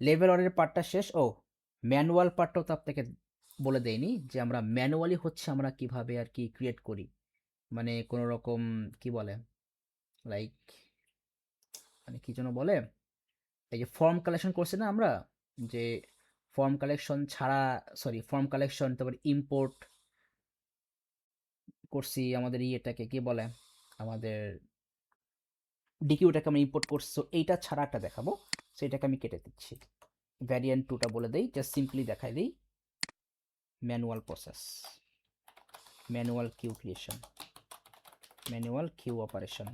Speaker 1: লেভেল ওয়ানের পার্টটা শেষ। ও ম্যানুয়াল পার্টটাও তো আপনাকে বলে দেয়নি যে আমরা ম্যানুয়ালি হচ্ছে আমরা কিভাবে আর কি ক্রিয়েট করি, মানে কোনো রকম কি বলে লাইক, মানে কি যেন বলে, এই যে ফর্ম কালেকশন করছি না আমরা, যে ফর্ম কালেকশন ছাড়া, সরি ফর্ম কালেকশন, তারপর ইম্পোর্ট করছি আমাদের ইয়েটাকে কি বলে, আমাদের ডিকিউটাকে আমরা ইম্পোর্ট করছি। So এইটা ছাড়া একটা দেখাবো, সেইটাকে আমি কেটে দিচ্ছি, ভ্যারিয়েন্ট টুটা বলে দেই, জাস্ট সিম্পলি দেখাই দিই manual process, manual queue creation, manual queue operation.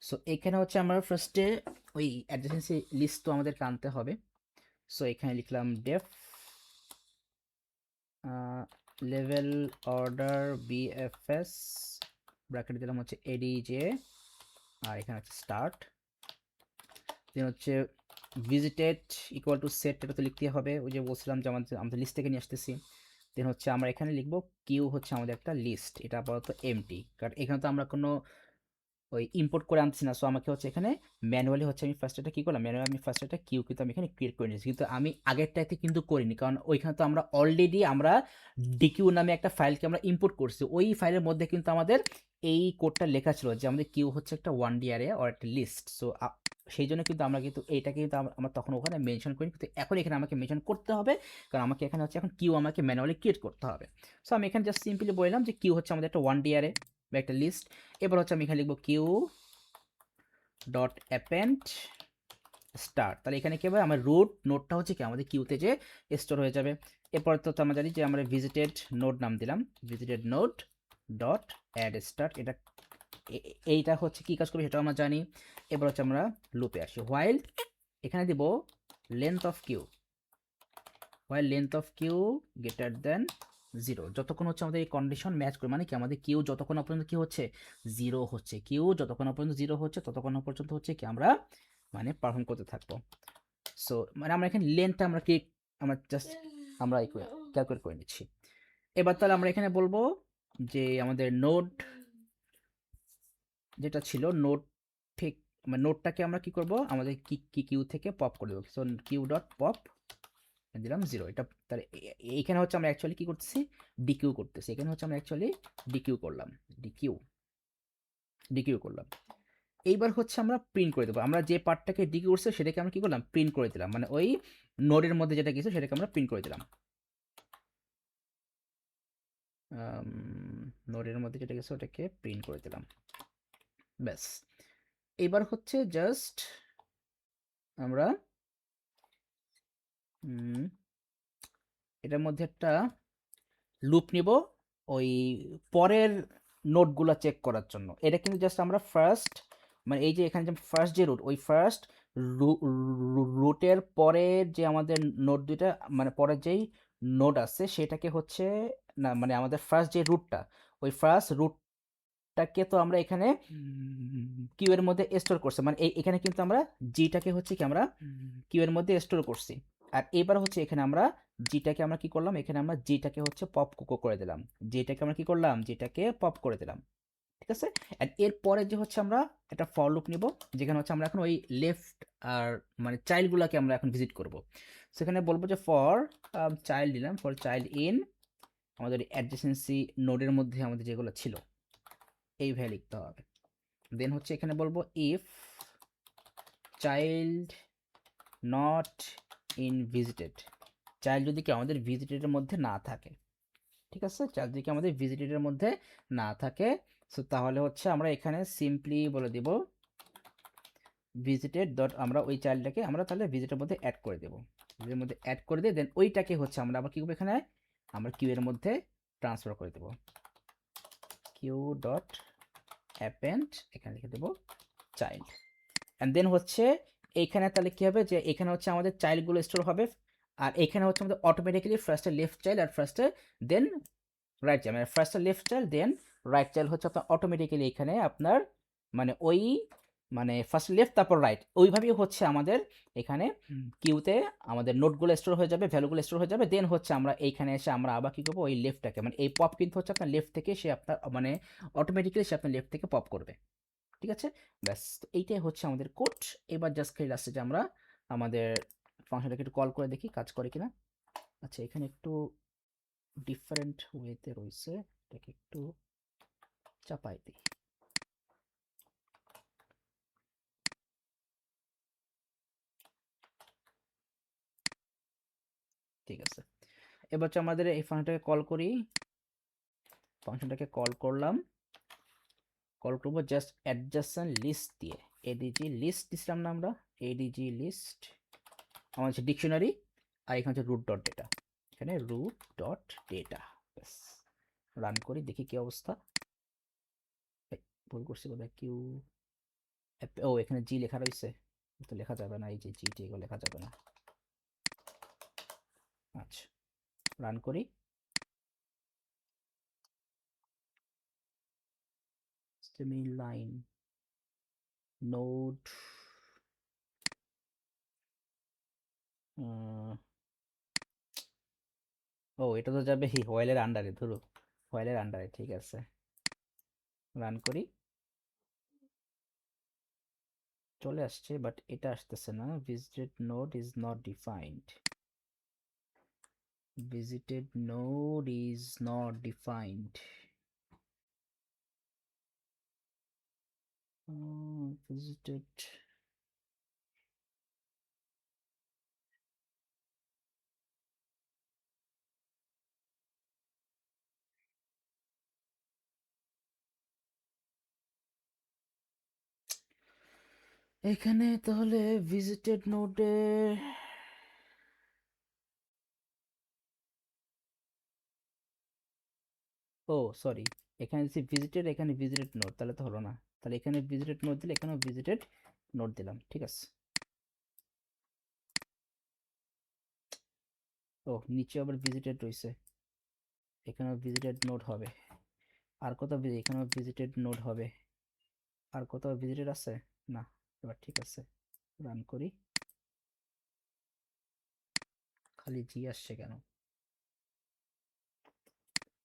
Speaker 1: So এখানে হচ্ছে আমরা ফার্স্টে ওই অ্যাডজাসেন্সি লিস্ট তো আমাদেরকে আনতে হবে। সো এখানে লিখলাম def level order BFS, bracket দিলাম হচ্ছে এডিজে, আর এখানে হচ্ছে স্টার্ট, দেন হচ্ছে ভিজিটেড ইকুয়াল টু সেট, এটা তো লিখতে হবে, ওই যে বলছিলাম যে আমাদের লিস্ট থেকে নিয়ে আসতেছি। দেন হচ্ছে আমরা এখানে লিখবো কিউ হচ্ছে আমাদের একটা লিস্ট, এটা আপাতত এমটি, কারণ এখানে তো আমরা কোনো ওই ইম্পোর্ট করে আনতেছি না। সো আমাকে হচ্ছে এখানে ম্যানুয়ালি হচ্ছে আমি ফার্স্ট এটা কী করলাম, ম্যানুয়ালি আমি ফার্স্ট এটা কিউ কিন্তু আমি এখানে ক্রিয়েট করে নিয়েছি, কিন্তু আমি আগেরটাতে কিন্তু করিনি, কারণ ওইখানে তো আমরা অলরেডি আমরা ডিকিউ নামে একটা ফাইলকে আমরা ইম্পোর্ট করছি, ওই ফাইলের মধ্যে কিন্তু আমাদের এই কোডটা লেখা ছিল যে আমাদের কিউ হচ্ছে একটা 1D অ্যারে আর একটা লিস্ট। সো সেই জন্য কিন্তু আমরা কিন্তু এইটাকে কিন্তু আমরা তখন ওখানে মেনশন করি, কিন্তু এখন এখানে আমাকে মেনশন করতে হবে, কারণ আমাকে এখানে হচ্ছে এখন কিউ আমাকে ম্যানুয়ালি ক্রিয়েট করতে হবে। সো আমি এখানে জাস্ট সিম্পলি বললাম যে কিউ হচ্ছে আমাদের একটা 1D অ্যারে বা একটা লিস্ট। এবার হচ্ছে আমি এখানে লিখবো কিউ ডট অ্যাপেন্ড স্টার্ট, তাহলে এখানে কি হবে, আমার রুট নোডটা হচ্ছে কি আমাদের কিউতে যে স্টোর হয়ে যাবে। এরপর তো আমরা জানি যে আমরা ভিজিটেড নোড নাম দিলাম, visited node dot add start, এটা এইটা হচ্ছে কি কাজ করবে সেটাও আমরা জানি। এবার হচ্ছে আমরা লুপে আসি, হোয়াইল এখানে দিব length of queue, while length of queue greater than 0, যতক্ষণ হচ্ছে আমাদের এই কন্ডিশন ম্যাচ করে, মানে কি আমাদের কিউ যতক্ষণ পর্যন্ত কি হচ্ছে 0 হচ্ছে, কিউ যতক্ষণ পর্যন্ত 0 হচ্ছে ততক্ষণ পর্যন্ত হচ্ছে কি আমরা মানে পারফর্ম করতে থাকবো। সো মানে আমরা এখানে লেন্থটা আমরা কি আমরা জাস্ট আমরা ক্যালকুলেট করে নিচ্ছি। এবার তাহলে আমরা এখানে বলবো যে আমাদের নোড যেটা ছিল নোড, ঠিক মানে নোডটাকে আমরা কি করব, আমাদের কি কিউ থেকে পপ করে দেবো। সো কিউ ডট পপ দিলাম 0, এটা তাহলে এইখানে হচ্ছে আমরা অ্যাকচুয়ালি কি করতেছি, ডিকিউ করতেছি, এখানে হচ্ছে আমরা অ্যাকচুয়ালি ডিকিউ করলাম, ডিকিউ ডিকিউ করলাম। এইবার হচ্ছে আমরা প্রিন্ট করে দেবো, আমরা যে পার্টটাকে ডিকিউ করছে সেটাকে আমরা কি করলাম, প্রিন্ট করে দিলাম, মানে ওই নোডের মধ্যে যেটা গেছে সেটাকে আমরা প্রিন্ট করে দিলাম, নোডের মধ্যে যেটা গেছে ওটাকে প্রিন্ট করে দিলাম, ব্যাস। এবার হচ্ছে জাস্ট আমরা এটার মধ্যে একটা লুপ নিব ওই পরের নোটগুলো চেক করার জন্য। এটা কিন্তু জাস্ট আমরা ফার্স্ট মানে এই যে এখানে যে ফার্স্ট যে রুট, ওই ফার্স্ট রুটের পরের যে আমাদের নোট দুইটা মানে পরের যেই নোট আছে সেটাকে হচ্ছে না, মানে আমাদের ফার্স্ট যে রুটটা, ওই ফার্স্ট রুটটাকে তো আমরা এখানে কিউ এর মধ্যে স্টোর করছি, মানে এখানে কিন্তু আমরা জিটাকে হচ্ছে কি আমরা কিউ এর মধ্যে স্টোর করছি। আর এবার হচ্ছে এখানে আমরা জিটাকে আমরা কি করলাম, এখানে আমরা জিটাকে হচ্ছে পপ করে দিলাম, জিটাকে আমরা কি করলাম, জিটাকে পপ করে দিলাম, ঠিক আছে। এন্ড এরপরে যে হচ্ছে আমরা একটা ফর লুপ নিব, যেখানে হচ্ছে আমরা এখন ওই লেফট আর মানে চাইল্ডগুলোকে আমরা এখন ভিজিট করব। সেখানে বলবো যে ফর চাইল্ড দিলাম, ফর চাইল্ড ইন আমাদের অ্যাডজেসেন্সি নোডের মধ্যে আমাদের যেগুলো ছিল এইভাবে লিখতে হবে। দেন হচ্ছে এখানে বলবো if child not in visited, child যদি কি আমাদের ভিজিটেডের মধ্যে না থাকে, ঠিক আছে, চাইল্ড যদি কি আমাদের ভিজিটেডের মধ্যে না থাকে, সো তাহলে হচ্ছে আমরা এখানে সিম্পলি বলে দিব ভিজিটেড ডট, আমরা ওই চাইল্ডটাকে আমরা তাহলে ভিজিটের মধ্যে অ্যাড করে দেবো, ভিজিটের মধ্যে অ্যাড করে দিয়ে দেন ওইটাকে হচ্ছে আমরা আবার কী করবো, এখানে আমরা কিউ এর মধ্যে ট্রান্সফার করে দেবো, কিউ ডট অ্যাপেন্ড এখানে লিখে দেবো চাইল্ড। অ্যান্ড দেন হচ্ছে এইখানে তাহলে কী হবে, যে এখানে হচ্ছে আমাদের চাইল্ডগুলো স্টোর হবে, আর এখানে হচ্ছে আমাদের অটোমেটিক্যালি ফার্স্টে লেফট চাইল্ড আর ফার্স্টে দেন রাইট চাইল্ড, মানে ফার্স্টে লেফট চাইল্ড দেন রাইট চাইল্ড হচ্ছে আপনার অটোমেটিক্যালি এখানে আপনার মানে ওই মানে ফার্স্ট লেফট তারপর রাইট, ওইভাবেই হচ্ছে আমাদের এখানে কিউতে আমাদের নোটগুলো স্টোর হয়ে যাবে, ভ্যালুগুলো স্টোর হয়ে যাবে। দেন হচ্ছে আমরা এইখানে এসে আমরা আবার কী করবো, ওই লেফটটাকে মানে এই পপ কিন্তু হচ্ছে আপনার লেফট থেকে সে আপনার মানে অটোমেটিক্যালি সে আপনার লেফট থেকে পপ করবে। ঠিক আছে, ব্যাস, তো এইটাই হচ্ছে আমাদের কোড। এবার জাস্ট খালি লাস্টে যে আমরা আমাদের ফাংশনটাকে একটু কল করে দেখি কাজ করে কিনা। আচ্ছা, এখানে একটু ডিফারেন্ট ওয়েতে রয়েছে, এটাকে একটু চাপাই দিই। ঠিক আছে, এবার হচ্ছে আমাদের এই ফাংশনটাকে কল করি। ফাংশনটাকে কল করলাম, কল করবো জাস্ট অ্যাডজাসেন্ট লিস্ট দিয়ে, এডিজি লিস্ট দিছিলাম না আমরা, এডিজি লিস্ট আমার হচ্ছে ডিকশনারি, আর এখানে হচ্ছে রুট ডট ডেটা, এখানে রুট ডট ডেটা। ব্যাস, রান করি দেখি কি অবস্থা। এই, ভুল করছি বোধহয়, কিউ, ও এখানে জি লেখা রয়েছে, তো লেখা যাবে না, এই যে জি টি এগুলো লেখা যাবে না। আচ্ছা, রান করি। সেমি লাইন নোড, ও এটা তো যাবে হোয়াইলের আন্ডারে, ধরো হোয়াইলের আন্ডারে, ঠিক আছে, রান করি। চলে আসছে, বাট এটা আসতেছে না, visited node is not defined, visited node is not defined. Visited, এখানে তাহলে ভিজিটেড নোডে, ও সরি, এখানে যদি ভিজিটেড, এখানে ভিজিটেড নোড, তাহলে তো হলো না। তাহলে এখানে ভিজিটেড নোড দিলে এখানেও ভিজিটেড নোড দিলাম, ঠিক আছে। ও নিচে আবার ভিজিটেড রয়েছে, এখানেও ভিজিটেড নোড হবে। আর কোথাও এখানেও ভিজিটেড নোড হবে, আর কোথাও ভিজিটেড আছে না। এবার ঠিক আছে, রান করি। খালি জি আসছে কেন?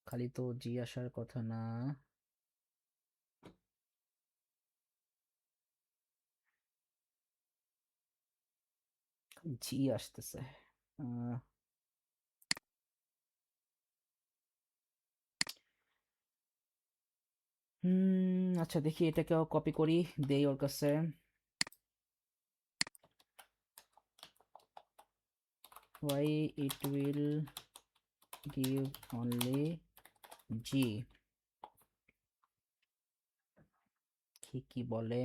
Speaker 1: খালি তো জি আসার কথা না। জি আসতেছে। আচ্ছা দেখি এটাকেও কপি করি, দেই ওর কাছে। why it will give only g, কি বলে,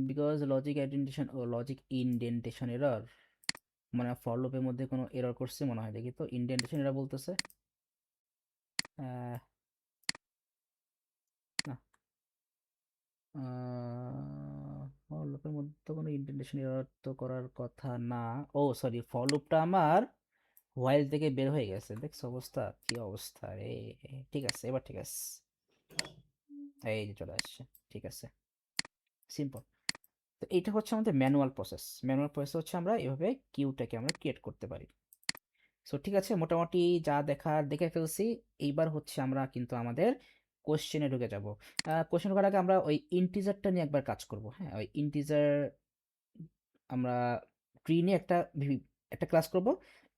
Speaker 1: বিকজ লজিক আইডেন্টিশন ও লজিক ইনডেন্টেশন এরর, মানে ফর লুপের মধ্যে কোনো এরর করছে মনে হয়, দেখি তো, ইনডেন্টেশন এরর বলতেছে। না, ফর লুপের মধ্যে তো কোনো ইনডেন্টেশন এরর তো করার কথা না। ও সরি, ফর লুপটা আমার হোয়াইল থেকে বের হয়ে গেছে, দেখছো অবস্থা, কি অবস্থা রে। ঠিক আছে, এবার ঠিক আছে, এই যে চলে আসছে, ঠিক আছে, সিম্পল। তো এইটা হচ্ছে আমাদের ম্যানুয়াল প্রসেস। ম্যানুয়াল প্রসেস হচ্ছে আমরা এভাবে কিউটাকে আমরা ক্রিয়েট করতে পারি। সো ঠিক আছে, মোটামুটি যা দেখার দেখে ফেলছি। এইবার হচ্ছে আমরা কিন্তু আমাদের কোশ্চেনে ঢুকে যাব। কোশ্চেন করার আগে আমরা ওই ইন্টিজারটা নিয়ে একবার কাজ করব। হ্যাঁ, ওই ইন্টিজার আমরা ট্রি নিয়ে একটা ক্লাস করব।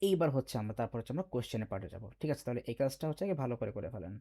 Speaker 1: এইবার হচ্ছে আমরা তারপর হচ্ছে আমরা কোশ্চেনে পার্টে যাব। ঠিক আছে, তাহলে এই কাজটা হচ্ছে আগে ভালো করে করে ফেলেন।